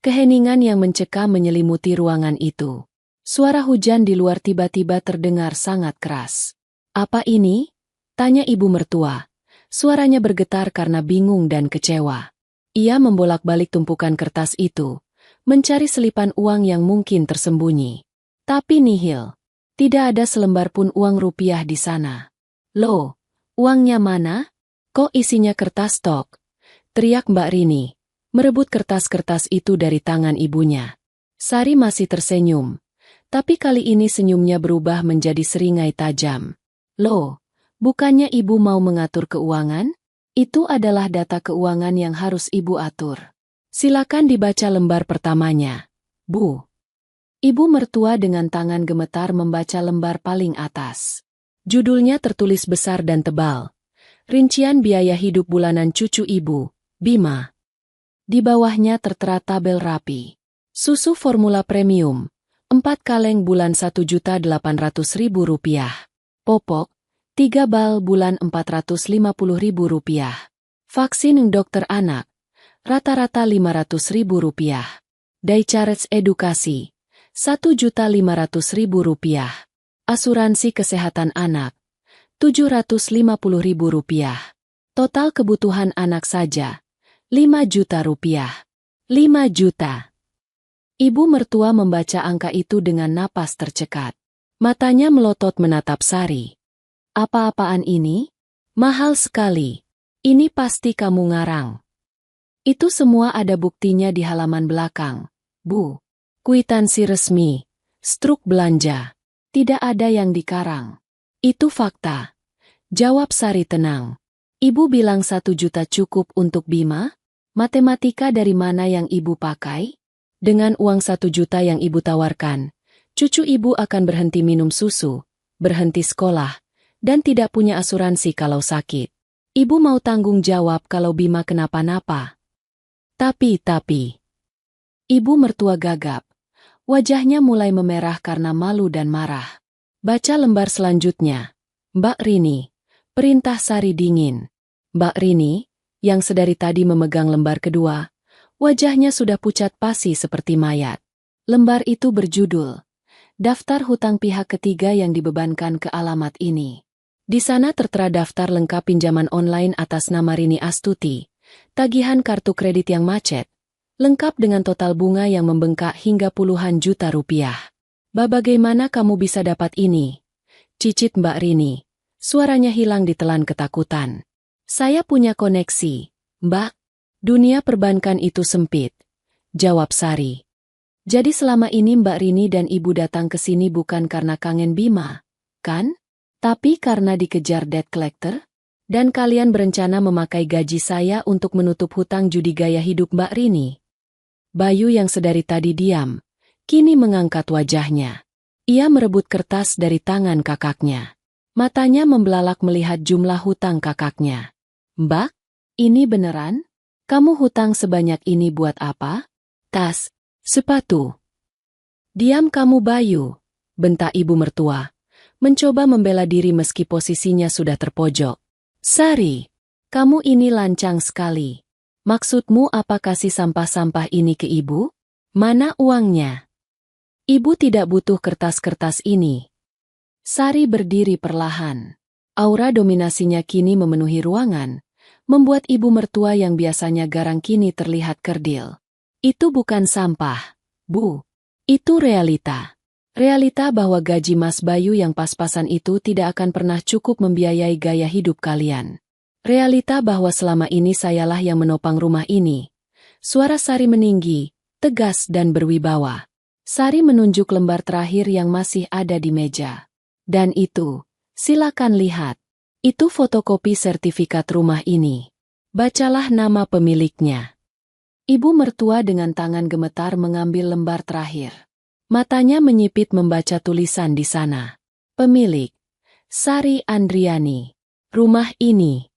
Keheningan yang mencekam menyelimuti ruangan itu. Suara hujan di luar tiba-tiba terdengar sangat keras. Apa ini? Tanya ibu mertua. Suaranya bergetar karena bingung dan kecewa. Ia membolak-balik tumpukan kertas itu, mencari selipan uang yang mungkin tersembunyi. Tapi nihil. Tidak ada selembar pun uang rupiah di sana. Loh, uangnya mana? Kok isinya kertas stok? Teriak Mbak Rini, merebut kertas-kertas itu dari tangan ibunya. Sari masih tersenyum, tapi kali ini senyumnya berubah menjadi seringai tajam. Loh, bukannya ibu mau mengatur keuangan? Itu adalah data keuangan yang harus ibu atur. Silakan dibaca lembar pertamanya, Bu. Ibu mertua dengan tangan gemetar membaca lembar paling atas. Judulnya tertulis besar dan tebal. Rincian biaya hidup bulanan cucu ibu, Bima. Di bawahnya tertera tabel rapi. Susu formula premium, 4 kaleng bulan Rp1.800.000. Popok, 3 bal bulan Rp450.000. Vaksin dokter anak, rata-rata Rp500.000. Daicarets edukasi, Rp1.500.000. Asuransi kesehatan anak, Rp750.000. Total kebutuhan anak saja, Rp5 juta. 5 juta. Ibu mertua membaca angka itu dengan napas tercekat. Matanya melotot menatap Sari. Apa-apaan ini? Mahal sekali. Ini pasti kamu ngarang. Itu semua ada buktinya di halaman belakang, Bu. Kwitansi resmi, struk belanja. Tidak ada yang dikarang. Itu fakta. Jawab Sari tenang. Ibu bilang 1 juta cukup untuk Bima? Matematika dari mana yang ibu pakai? Dengan uang 1 juta yang ibu tawarkan, cucu ibu akan berhenti minum susu, berhenti sekolah, dan tidak punya asuransi kalau sakit. Ibu mau tanggung jawab kalau Bima kenapa-napa. Tapi. Ibu mertua gagap. Wajahnya mulai memerah karena malu dan marah. Baca lembar selanjutnya. Mbak Rini. Perintah Sari dingin. Mbak Rini, yang sedari tadi memegang lembar kedua, wajahnya sudah pucat pasi seperti mayat. Lembar itu berjudul, Daftar Hutang Pihak Ketiga yang dibebankan ke alamat ini. Di sana tertera daftar lengkap pinjaman online atas nama Rini Astuti, tagihan kartu kredit yang macet, lengkap dengan total bunga yang membengkak hingga puluhan juta rupiah. Bagaimana kamu bisa dapat ini? Cicit Mbak Rini. Suaranya hilang ditelan ketakutan. Saya punya koneksi, Mbak. Dunia perbankan itu sempit. jawab Sari. Jadi selama ini Mbak Rini dan Ibu datang ke sini bukan karena kangen Bima, kan? Tapi karena dikejar debt collector? Dan kalian berencana memakai gaji saya untuk menutup hutang judi gaya hidup Mbak Rini. Bayu yang sedari tadi diam, kini mengangkat wajahnya. Ia merebut kertas dari tangan kakaknya. Matanya membelalak melihat jumlah hutang kakaknya. Mbak, ini beneran? Kamu hutang sebanyak ini buat apa? Tas, sepatu. Diam kamu Bayu, bentak ibu mertua. Mencoba membela diri meski posisinya sudah terpojok. Sari, kamu ini lancang sekali. Maksudmu apa kasih sampah-sampah ini ke ibu? Mana uangnya? Ibu tidak butuh kertas-kertas ini. Sari berdiri perlahan. Aura dominasinya kini memenuhi ruangan, membuat ibu mertua yang biasanya garang kini terlihat kerdil. Itu bukan sampah, Bu. Itu realita. Realita bahwa gaji Mas Bayu yang pas-pasan itu tidak akan pernah cukup membiayai gaya hidup kalian. Realita bahwa selama ini sayalah yang menopang rumah ini. Suara Sari meninggi, tegas dan berwibawa. Sari menunjuk lembar terakhir yang masih ada di meja. Dan itu, silakan lihat. Itu fotokopi sertifikat rumah ini. Bacalah nama pemiliknya. Ibu mertua dengan tangan gemetar mengambil lembar terakhir. Matanya menyipit membaca tulisan di sana. Pemilik, Sari Andriani. Rumah ini.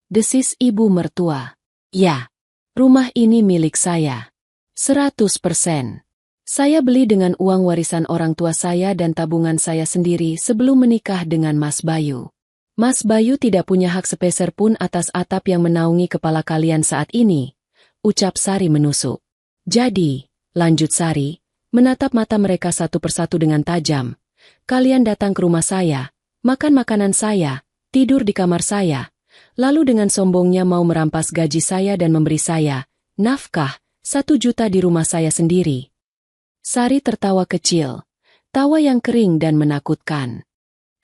Desis ibu mertua. Ya, rumah ini milik saya. 100%. Saya beli dengan uang warisan orang tua saya dan tabungan saya sendiri sebelum menikah dengan Mas Bayu. Mas Bayu tidak punya hak sepeser pun atas atap yang menaungi kepala kalian saat ini, ucap Sari menusuk. Jadi, lanjut Sari, menatap mata mereka satu persatu dengan tajam. Kalian datang ke rumah saya, makan makanan saya, tidur di kamar saya, lalu dengan sombongnya mau merampas gaji saya dan memberi saya nafkah 1 juta di rumah saya sendiri. Sari tertawa kecil, tawa yang kering dan menakutkan.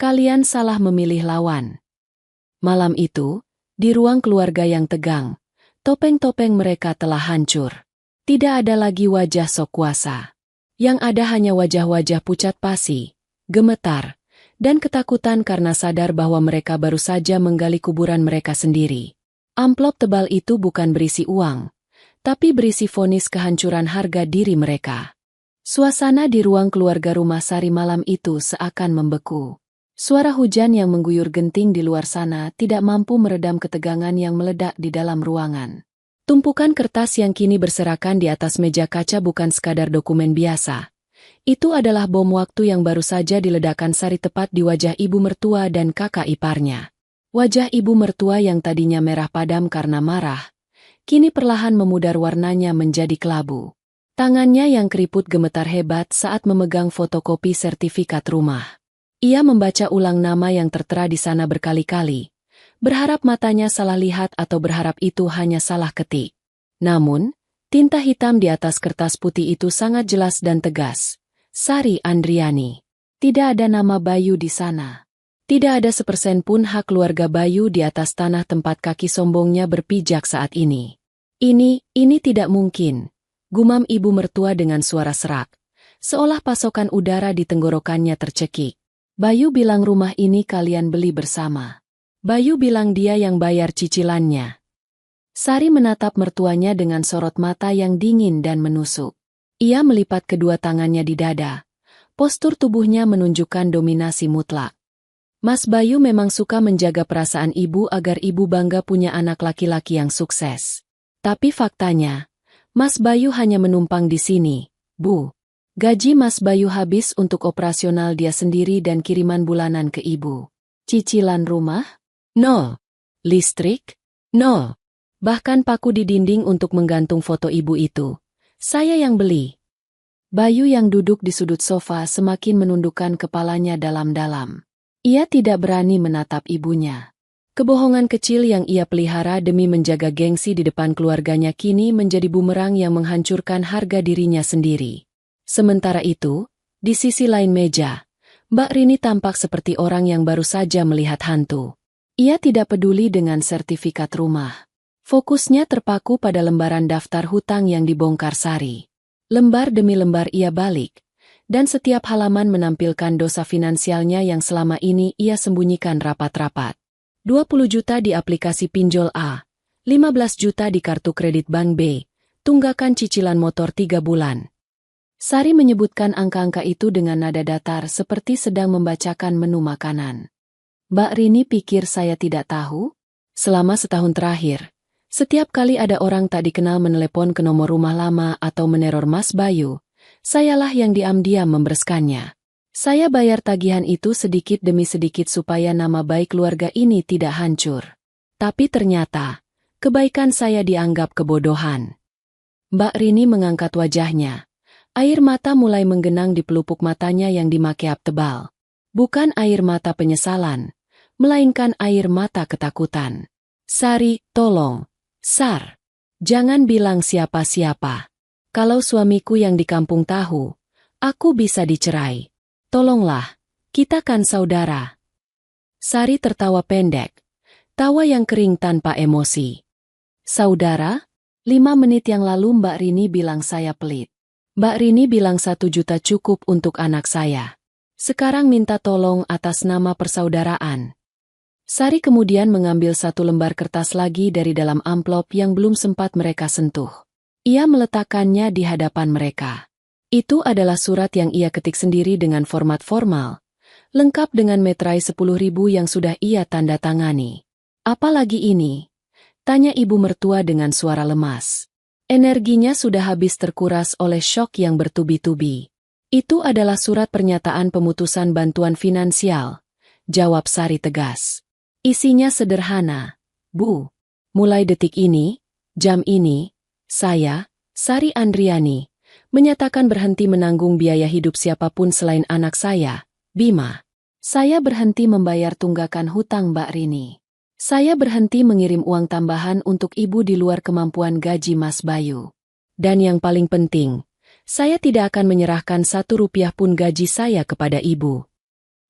Kalian salah memilih lawan. Malam itu, di ruang keluarga yang tegang, topeng-topeng mereka telah hancur. Tidak ada lagi wajah sok kuasa. Yang ada hanya wajah-wajah pucat pasi, gemetar, dan ketakutan karena sadar bahwa mereka baru saja menggali kuburan mereka sendiri. Amplop tebal itu bukan berisi uang, tapi berisi vonis kehancuran harga diri mereka. Suasana di ruang keluarga rumah Sari malam itu seakan membeku. Suara hujan yang mengguyur genting di luar sana tidak mampu meredam ketegangan yang meledak di dalam ruangan. Tumpukan kertas yang kini berserakan di atas meja kaca bukan sekadar dokumen biasa. Itu adalah bom waktu yang baru saja diledakkan Sari tepat di wajah ibu mertua dan kakak iparnya. Wajah ibu mertua yang tadinya merah padam karena marah, kini perlahan memudar warnanya menjadi kelabu. Tangannya yang keriput gemetar hebat saat memegang fotokopi sertifikat rumah. Ia membaca ulang nama yang tertera di sana berkali-kali. Berharap matanya salah lihat atau berharap itu hanya salah ketik. Namun, tinta hitam di atas kertas putih itu sangat jelas dan tegas. Sari Andriani. Tidak ada nama Bayu di sana. Tidak ada 1% pun hak keluarga Bayu di atas tanah tempat kaki sombongnya berpijak saat ini. Ini tidak mungkin, gumam ibu mertua dengan suara serak. Seolah pasokan udara di tenggorokannya tercekik. Bayu bilang rumah ini kalian beli bersama. Bayu bilang dia yang bayar cicilannya. Sari menatap mertuanya dengan sorot mata yang dingin dan menusuk. Ia melipat kedua tangannya di dada. Postur tubuhnya menunjukkan dominasi mutlak. Mas Bayu memang suka menjaga perasaan ibu agar ibu bangga punya anak laki-laki yang sukses. Tapi faktanya, Mas Bayu hanya menumpang di sini, Bu. Gaji Mas Bayu habis untuk operasional dia sendiri dan kiriman bulanan ke ibu. Cicilan rumah? Nol. Listrik? Nol. Bahkan paku di dinding untuk menggantung foto ibu itu. Saya yang beli. Bayu yang duduk di sudut sofa semakin menundukkan kepalanya dalam-dalam. Ia tidak berani menatap ibunya. Kebohongan kecil yang ia pelihara demi menjaga gengsi di depan keluarganya kini menjadi bumerang yang menghancurkan harga dirinya sendiri. Sementara itu, di sisi lain meja, Mbak Rini tampak seperti orang yang baru saja melihat hantu. Ia tidak peduli dengan sertifikat rumah. Fokusnya terpaku pada lembaran daftar hutang yang dibongkar Sari. Lembar demi lembar ia balik, dan setiap halaman menampilkan dosa finansialnya yang selama ini ia sembunyikan rapat-rapat. 20 juta di aplikasi pinjol A, 15 juta di kartu kredit bank B, tunggakan cicilan motor 3 bulan. Sari menyebutkan angka-angka itu dengan nada datar seperti sedang membacakan menu makanan. Mbak Rini pikir saya tidak tahu? Selama setahun terakhir, setiap kali ada orang tak dikenal menelepon ke nomor rumah lama atau meneror Mas Bayu, sayalah yang diam-diam membereskannya. Saya bayar tagihan itu sedikit demi sedikit supaya nama baik keluarga ini tidak hancur. Tapi ternyata, kebaikan saya dianggap kebodohan. Mbak Rini mengangkat wajahnya. Air mata mulai menggenang di pelupuk matanya yang dimakiap tebal. Bukan air mata penyesalan, melainkan air mata ketakutan. Sari, tolong. Sar, jangan bilang siapa-siapa. Kalau suamiku yang di kampung tahu, aku bisa dicerai. Tolonglah, kita kan saudara. Sari tertawa pendek, tawa yang kering tanpa emosi. Saudara? 5 menit yang lalu Mbak Rini bilang saya pelit. Mbak Rini bilang 1 juta cukup untuk anak saya. Sekarang minta tolong atas nama persaudaraan. Sari kemudian mengambil 1 lembar kertas lagi dari dalam amplop yang belum sempat mereka sentuh. Ia meletakkannya di hadapan mereka. Itu adalah surat yang ia ketik sendiri dengan format formal, lengkap dengan meterai 10.000 yang sudah ia tanda tangani. Apalagi ini? Tanya ibu mertua dengan suara lemas. Energinya sudah habis terkuras oleh syok yang bertubi-tubi. Itu adalah surat pernyataan pemutusan bantuan finansial, jawab Sari tegas. Isinya sederhana, Bu. Mulai detik ini, jam ini, saya, Sari Andriani, menyatakan berhenti menanggung biaya hidup siapapun selain anak saya, Bima. Saya berhenti membayar tunggakan hutang Mbak Rini. Saya berhenti mengirim uang tambahan untuk ibu di luar kemampuan gaji Mas Bayu. Dan yang paling penting, saya tidak akan menyerahkan 1 rupiah pun gaji saya kepada ibu.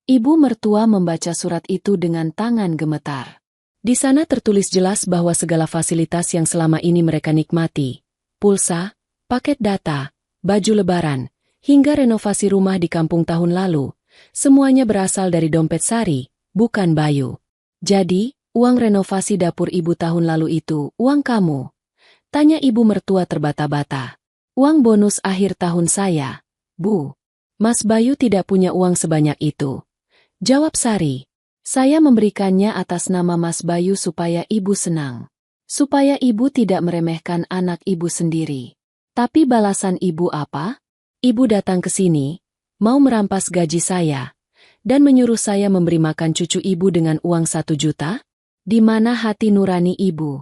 Ibu mertua membaca surat itu dengan tangan gemetar. Di sana tertulis jelas bahwa segala fasilitas yang selama ini mereka nikmati, pulsa, paket data, baju lebaran, hingga renovasi rumah di kampung tahun lalu, semuanya berasal dari dompet Sari, bukan Bayu. Jadi, uang renovasi dapur ibu tahun lalu itu uang kamu? Tanya ibu mertua terbata-bata. Uang bonus akhir tahun saya, Bu. Mas Bayu tidak punya uang sebanyak itu. Jawab Sari. Saya memberikannya atas nama Mas Bayu supaya ibu senang. Supaya ibu tidak meremehkan anak ibu sendiri. Tapi balasan ibu apa? Ibu datang ke sini, mau merampas gaji saya, dan menyuruh saya memberi makan cucu ibu dengan uang 1 juta? Di mana hati nurani ibu?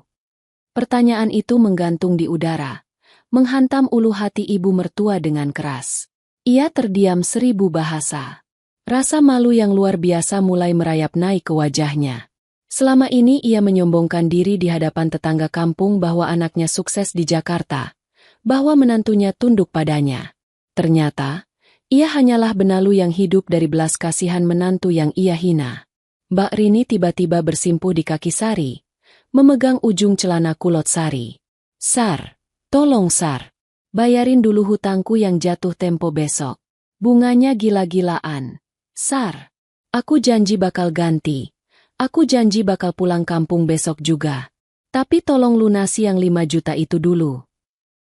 Pertanyaan itu menggantung di udara, menghantam ulu hati ibu mertua dengan keras. Ia terdiam 1000 bahasa. Rasa malu yang luar biasa mulai merayap naik ke wajahnya. Selama ini ia menyombongkan diri di hadapan tetangga kampung bahwa anaknya sukses di Jakarta, bahwa menantunya tunduk padanya. Ternyata, ia hanyalah benalu yang hidup dari belas kasihan menantu yang ia hina. Mbak Rini tiba-tiba bersimpuh di kaki Sari, memegang ujung celana kulot Sari. Sar, tolong Sar, bayarin dulu hutangku yang jatuh tempo besok. Bunganya gila-gilaan. Sar, aku janji bakal ganti. Aku janji bakal pulang kampung besok juga. Tapi tolong lunasi yang 5 juta itu dulu.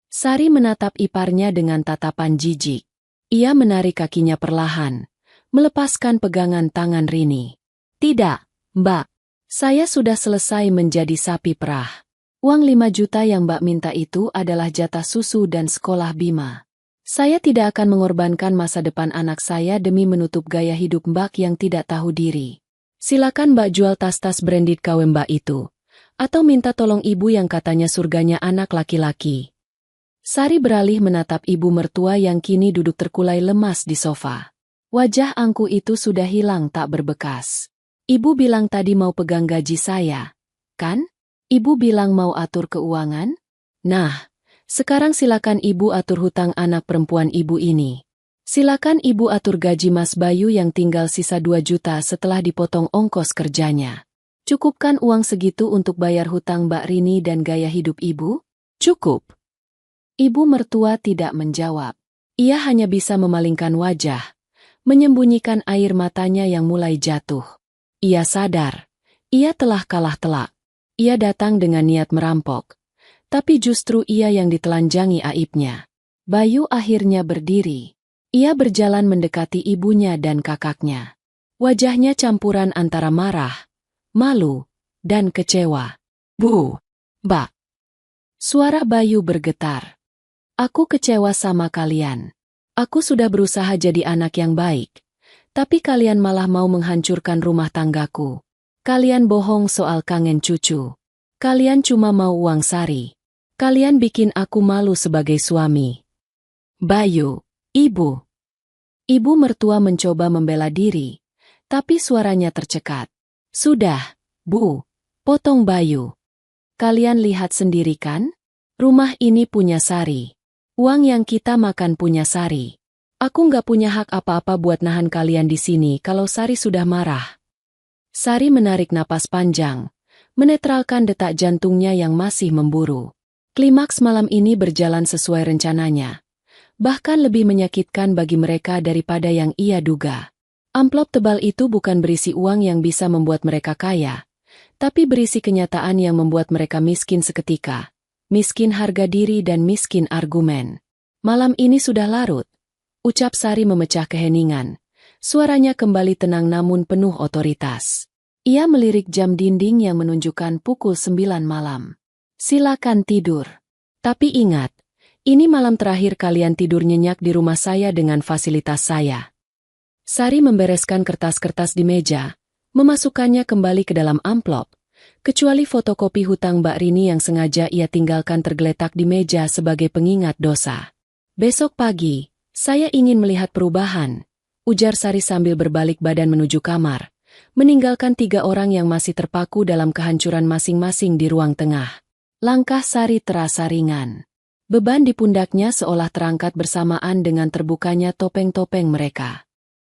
Sari menatap iparnya dengan tatapan jijik. Ia menarik kakinya perlahan, melepaskan pegangan tangan Rini. Tidak, Mbak. Saya sudah selesai menjadi sapi perah. Uang 5 juta yang Mbak minta itu adalah jatah susu dan sekolah Bima. Saya tidak akan mengorbankan masa depan anak saya demi menutup gaya hidup Mbak yang tidak tahu diri. Silakan Mbak jual tas-tas branded KW Mbak itu. Atau minta tolong ibu yang katanya surganya anak laki-laki. Sari beralih menatap ibu mertua yang kini duduk terkulai lemas di sofa. Wajah angku itu sudah hilang tak berbekas. Ibu bilang tadi mau pegang gaji saya, kan? Ibu bilang mau atur keuangan? Nah, sekarang silakan ibu atur hutang anak perempuan ibu ini. Silakan ibu atur gaji Mas Bayu yang tinggal sisa 2 juta setelah dipotong ongkos kerjanya. Cukupkan uang segitu untuk bayar hutang Mbak Rini dan gaya hidup ibu? Cukup. Ibu mertua tidak menjawab. Ia hanya bisa memalingkan wajah, menyembunyikan air matanya yang mulai jatuh. Ia sadar, ia telah kalah telak. Ia datang dengan niat merampok, tapi justru ia yang ditelanjangi aibnya. Bayu akhirnya berdiri. Ia berjalan mendekati ibunya dan kakaknya. Wajahnya campuran antara marah, malu, dan kecewa. Bu, Mbak. Suara Bayu bergetar. Aku kecewa sama kalian. Aku sudah berusaha jadi anak yang baik, tapi kalian malah mau menghancurkan rumah tanggaku. Kalian bohong soal kangen cucu. Kalian cuma mau uang Sari. Kalian bikin aku malu sebagai suami. Bayu, ibu. Ibu mertua mencoba membela diri, tapi suaranya tercekat. Sudah, Bu, potong Bayu. Kalian lihat sendiri kan? Rumah ini punya Sari. Uang yang kita makan punya Sari. Aku nggak punya hak apa-apa buat nahan kalian di sini kalau Sari sudah marah. Sari menarik napas panjang, menetralkan detak jantungnya yang masih memburu. Klimaks malam ini berjalan sesuai rencananya. Bahkan lebih menyakitkan bagi mereka daripada yang ia duga. Amplop tebal itu bukan berisi uang yang bisa membuat mereka kaya, tapi berisi kenyataan yang membuat mereka miskin seketika. Miskin harga diri dan miskin argumen. Malam ini sudah larut, ucap Sari memecah keheningan. Suaranya kembali tenang namun penuh otoritas. Ia melirik jam dinding yang menunjukkan pukul 9 malam. Silakan tidur. Tapi ingat, ini malam terakhir kalian tidur nyenyak di rumah saya dengan fasilitas saya. Sari membereskan kertas-kertas di meja, memasukkannya kembali ke dalam amplop, kecuali fotokopi hutang Mbak Rini yang sengaja ia tinggalkan tergeletak di meja sebagai pengingat dosa. Besok pagi, saya ingin melihat perubahan, ujar Sari sambil berbalik badan menuju kamar, meninggalkan 3 orang yang masih terpaku dalam kehancuran masing-masing di ruang tengah. Langkah Sari terasa ringan. Beban di pundaknya seolah terangkat bersamaan dengan terbukanya topeng-topeng mereka.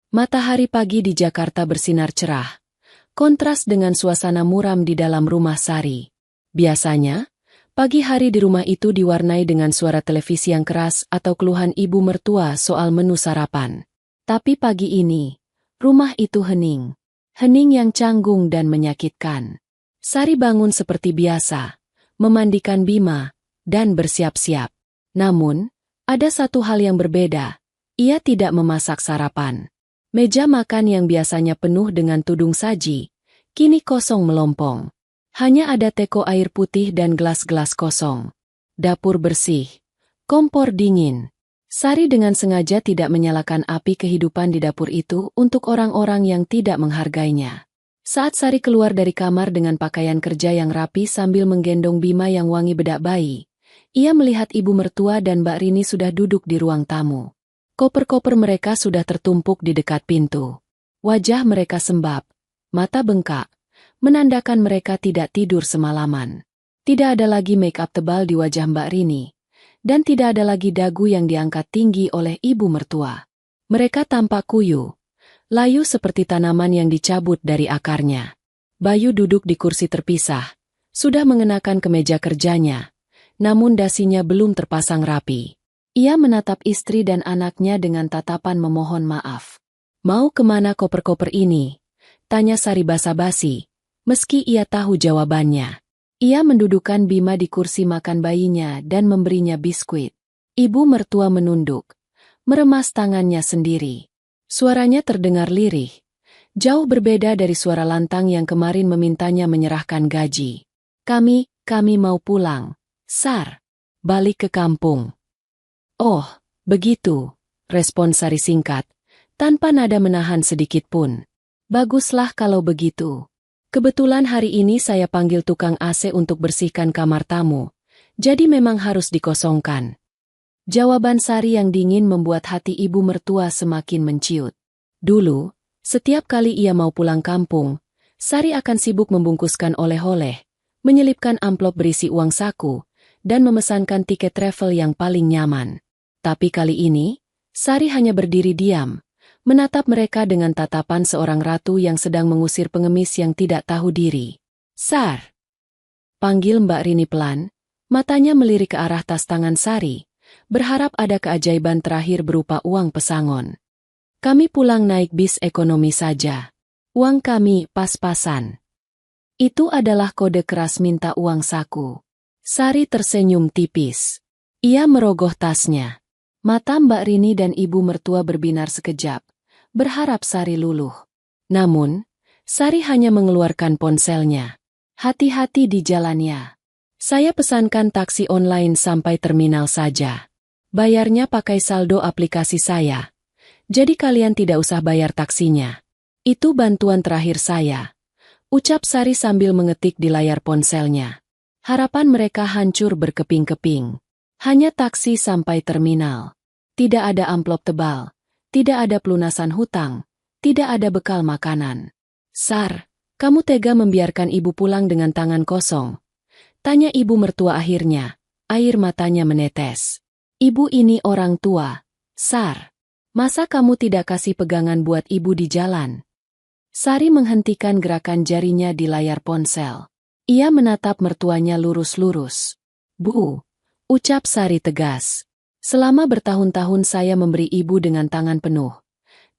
Matahari pagi di Jakarta bersinar cerah, kontras dengan suasana muram di dalam rumah Sari. Biasanya, pagi hari di rumah itu diwarnai dengan suara televisi yang keras atau keluhan ibu mertua soal menu sarapan. Tapi pagi ini, rumah itu hening. Hening yang canggung dan menyakitkan. Sari bangun seperti biasa, memandikan Bima, dan bersiap-siap. Namun, ada satu hal yang berbeda. Ia tidak memasak sarapan. Meja makan yang biasanya penuh dengan tudung saji, kini kosong melompong. Hanya ada teko air putih dan gelas-gelas kosong. Dapur bersih, kompor dingin. Sari dengan sengaja tidak menyalakan api kehidupan di dapur itu untuk orang-orang yang tidak menghargainya. Saat Sari keluar dari kamar dengan pakaian kerja yang rapi sambil menggendong Bima yang wangi bedak bayi, ia melihat ibu mertua dan Mbak Rini sudah duduk di ruang tamu. Koper-koper mereka sudah tertumpuk di dekat pintu. Wajah mereka sembab, mata bengkak, menandakan mereka tidak tidur semalaman. Tidak ada lagi make-up tebal di wajah Mbak Rini, dan tidak ada lagi dagu yang diangkat tinggi oleh ibu mertua. Mereka tampak kuyu, layu seperti tanaman yang dicabut dari akarnya. Bayu duduk di kursi terpisah, sudah mengenakan kemeja kerjanya, namun dasinya belum terpasang rapi. Ia menatap istri dan anaknya dengan tatapan memohon maaf. Mau kemana koper-koper ini? Tanya Sari basa-basi, meski ia tahu jawabannya. Ia mendudukkan Bima di kursi makan bayinya dan memberinya biskuit. Ibu mertua menunduk, meremas tangannya sendiri. Suaranya terdengar lirih, jauh berbeda dari suara lantang yang kemarin memintanya menyerahkan gaji. Kami mau pulang. Sar, balik ke kampung. Oh, begitu, respon Sari singkat, tanpa nada menahan sedikit pun. Baguslah kalau begitu. Kebetulan hari ini saya panggil tukang AC untuk bersihkan kamar tamu, jadi memang harus dikosongkan. Jawaban Sari yang dingin membuat hati ibu mertua semakin menciut. Dulu, setiap kali ia mau pulang kampung, Sari akan sibuk membungkuskan oleh-oleh, menyelipkan amplop berisi uang saku, dan memesankan tiket travel yang paling nyaman. Tapi kali ini, Sari hanya berdiri diam, menatap mereka dengan tatapan seorang ratu yang sedang mengusir pengemis yang tidak tahu diri. Sar, panggil Mbak Rini pelan, matanya melirik ke arah tas tangan Sari, berharap ada keajaiban terakhir berupa uang pesangon. Kami pulang naik bis ekonomi saja. Uang kami pas-pasan. Itu adalah kode keras minta uang saku. Sari tersenyum tipis. Ia merogoh tasnya. Mata Mbak Rini dan ibu mertua berbinar sekejap, berharap Sari luluh. Namun, Sari hanya mengeluarkan ponselnya. Hati-hati di jalannya. Saya pesankan taksi online sampai terminal saja. Bayarnya pakai saldo aplikasi saya. Jadi kalian tidak usah bayar taksinya. Itu bantuan terakhir saya. Ucap Sari sambil mengetik di layar ponselnya. Harapan mereka hancur berkeping-keping. Hanya taksi sampai terminal. Tidak ada amplop tebal. Tidak ada pelunasan hutang. Tidak ada bekal makanan. Sar, kamu tega membiarkan ibu pulang dengan tangan kosong? Tanya ibu mertua akhirnya. Air matanya menetes. Ibu ini orang tua. Sar, masa kamu tidak kasih pegangan buat ibu di jalan? Sari menghentikan gerakan jarinya di layar ponsel. Ia menatap mertuanya lurus-lurus. Bu, ucap Sari tegas. Selama bertahun-tahun saya memberi ibu dengan tangan penuh.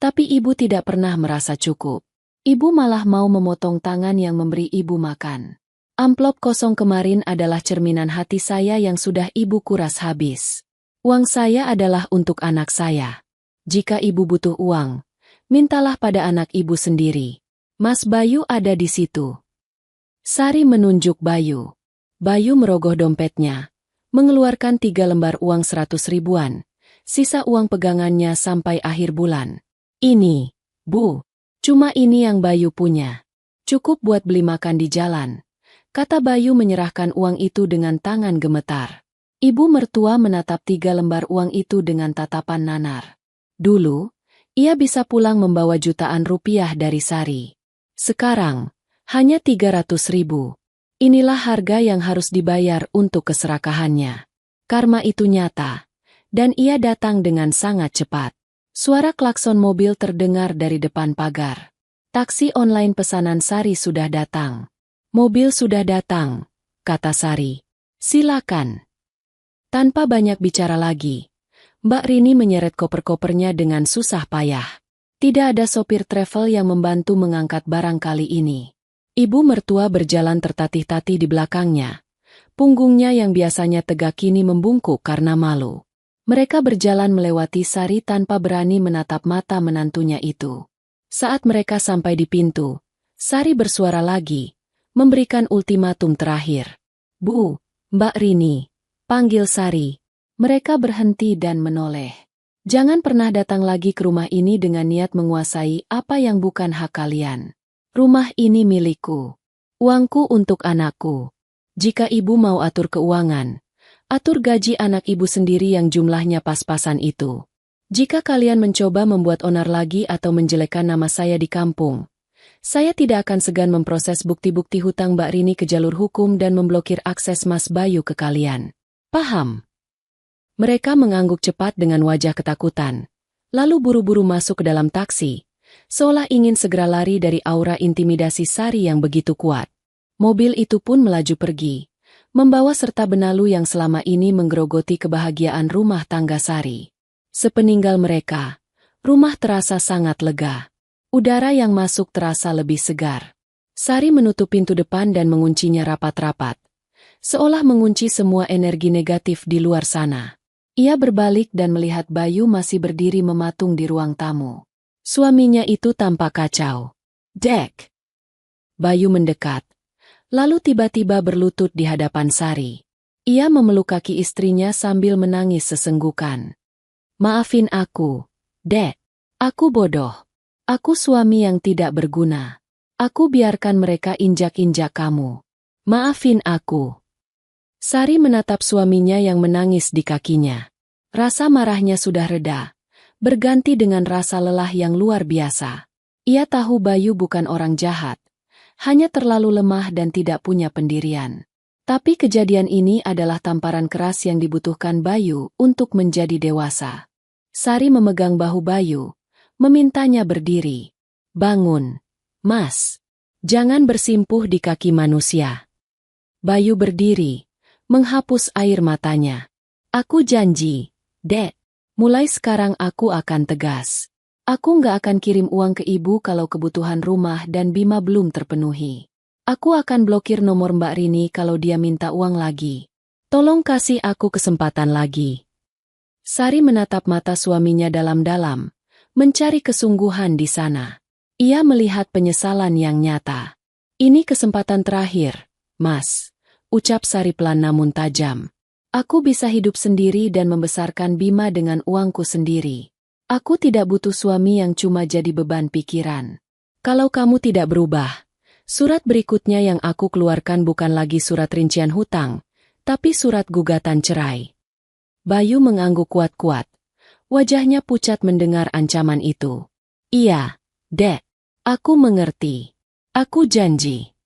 Tapi ibu tidak pernah merasa cukup. Ibu malah mau memotong tangan yang memberi ibu makan. Amplop kosong kemarin adalah cerminan hati saya yang sudah ibu kuras habis. Uang saya adalah untuk anak saya. Jika ibu butuh uang, mintalah pada anak ibu sendiri. Mas Bayu ada di situ. Sari menunjuk Bayu. Bayu merogoh dompetnya, mengeluarkan 3 lembar uang 100 ribuan, sisa uang pegangannya sampai akhir bulan. Ini, Bu, cuma ini yang Bayu punya. Cukup buat beli makan di jalan. Kata Bayu menyerahkan uang itu dengan tangan gemetar. Ibu mertua menatap 3 lembar uang itu dengan tatapan nanar. Dulu, ia bisa pulang membawa jutaan rupiah dari Sari. Sekarang, hanya 300 ribu. Inilah harga yang harus dibayar untuk keserakahannya. Karma itu nyata. Dan ia datang dengan sangat cepat. Suara klakson mobil terdengar dari depan pagar. Taksi online pesanan Sari sudah datang. Mobil sudah datang, kata Sari. Silakan. Tanpa banyak bicara lagi, Mbak Rini menyeret koper-kopernya dengan susah payah. Tidak ada sopir travel yang membantu mengangkat barang kali ini. Ibu mertua berjalan tertatih-tatih di belakangnya. Punggungnya yang biasanya tegak kini membungkuk karena malu. Mereka berjalan melewati Sari tanpa berani menatap mata menantunya itu. Saat mereka sampai di pintu, Sari bersuara lagi, memberikan ultimatum terakhir. Bu, Mbak Rini, panggil Sari. Mereka berhenti dan menoleh. Jangan pernah datang lagi ke rumah ini dengan niat menguasai apa yang bukan hak kalian. Rumah ini milikku. Uangku untuk anakku. Jika ibu mau atur keuangan, atur gaji anak ibu sendiri yang jumlahnya pas-pasan itu. Jika kalian mencoba membuat onar lagi atau menjelekkan nama saya di kampung, saya tidak akan segan memproses bukti-bukti hutang Mbak Rini ke jalur hukum dan memblokir akses Mas Bayu ke kalian. Paham? Mereka mengangguk cepat dengan wajah ketakutan, lalu buru-buru masuk ke dalam taksi, seolah ingin segera lari dari aura intimidasi Sari yang begitu kuat. Mobil itu pun melaju pergi, membawa serta benalu yang selama ini menggerogoti kebahagiaan rumah tangga Sari. Sepeninggal mereka, rumah terasa sangat lega. Udara yang masuk terasa lebih segar. Sari menutup pintu depan dan menguncinya rapat-rapat, seolah mengunci semua energi negatif di luar sana. Ia berbalik dan melihat Bayu masih berdiri mematung di ruang tamu. Suaminya itu tampak kacau. Dek! Bayu mendekat, lalu tiba-tiba berlutut di hadapan Sari. Ia memeluk kaki istrinya sambil menangis sesenggukan. Maafin aku, Dek. Aku bodoh. Aku suami yang tidak berguna. Aku biarkan mereka injak-injak kamu. Maafin aku. Sari menatap suaminya yang menangis di kakinya. Rasa marahnya sudah reda, berganti dengan rasa lelah yang luar biasa. Ia tahu Bayu bukan orang jahat, hanya terlalu lemah dan tidak punya pendirian. Tapi kejadian ini adalah tamparan keras yang dibutuhkan Bayu untuk menjadi dewasa. Sari memegang bahu Bayu, memintanya berdiri. Bangun, Mas. Jangan bersimpuh di kaki manusia. Bayu berdiri, menghapus air matanya. Aku janji, Dek. Mulai sekarang aku akan tegas. Aku nggak akan kirim uang ke ibu kalau kebutuhan rumah dan Bima belum terpenuhi. Aku akan blokir nomor Mbak Rini kalau dia minta uang lagi. Tolong kasih aku kesempatan lagi. Sari menatap mata suaminya dalam-dalam, mencari kesungguhan di sana. Ia melihat penyesalan yang nyata. Ini kesempatan terakhir, Mas, ucap Sari pelan namun tajam. Aku bisa hidup sendiri dan membesarkan Bima dengan uangku sendiri. Aku tidak butuh suami yang cuma jadi beban pikiran. Kalau kamu tidak berubah, surat berikutnya yang aku keluarkan bukan lagi surat rincian hutang, tapi surat gugatan cerai. Bayu mengangguk kuat-kuat. Wajahnya pucat mendengar ancaman itu. Iya, Dek. Aku mengerti. Aku janji.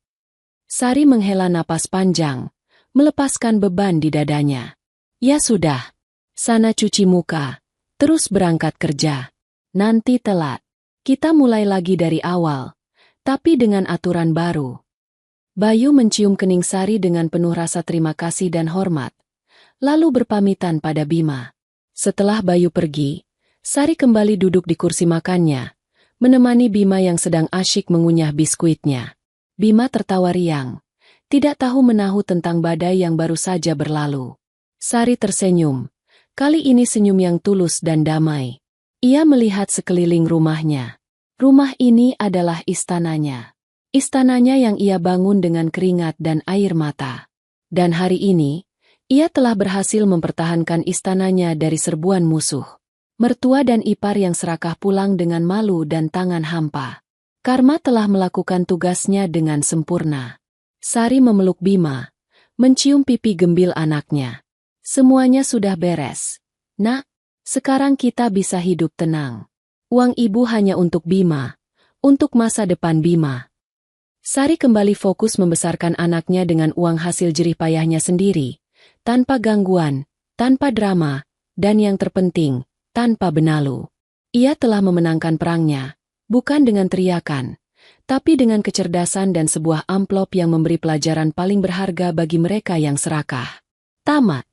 Sari menghela napas panjang, melepaskan beban di dadanya. Ya sudah. Sana cuci muka. Terus berangkat kerja. Nanti telat. Kita mulai lagi dari awal. Tapi dengan aturan baru. Bayu mencium kening Sari dengan penuh rasa terima kasih dan hormat. Lalu berpamitan pada Bima. Setelah Bayu pergi, Sari kembali duduk di kursi makannya, menemani Bima yang sedang asyik mengunyah biskuitnya. Bima tertawa riang, tidak tahu menahu tentang badai yang baru saja berlalu. Sari tersenyum, kali ini senyum yang tulus dan damai. Ia melihat sekeliling rumahnya. Rumah ini adalah istananya. Istananya yang ia bangun dengan keringat dan air mata. Dan hari ini, ia telah berhasil mempertahankan istananya dari serbuan musuh. Mertua dan ipar yang serakah pulang dengan malu dan tangan hampa. Karma telah melakukan tugasnya dengan sempurna. Sari memeluk Bima, mencium pipi gembil anaknya. Semuanya sudah beres. Nak, sekarang kita bisa hidup tenang. Uang ibu hanya untuk Bima, untuk masa depan Bima. Sari kembali fokus membesarkan anaknya dengan uang hasil jerih payahnya sendiri. Tanpa gangguan, tanpa drama, dan yang terpenting, tanpa benalu. Ia telah memenangkan perangnya, bukan dengan teriakan, tapi dengan kecerdasan dan sebuah amplop yang memberi pelajaran paling berharga bagi mereka yang serakah. Tamat.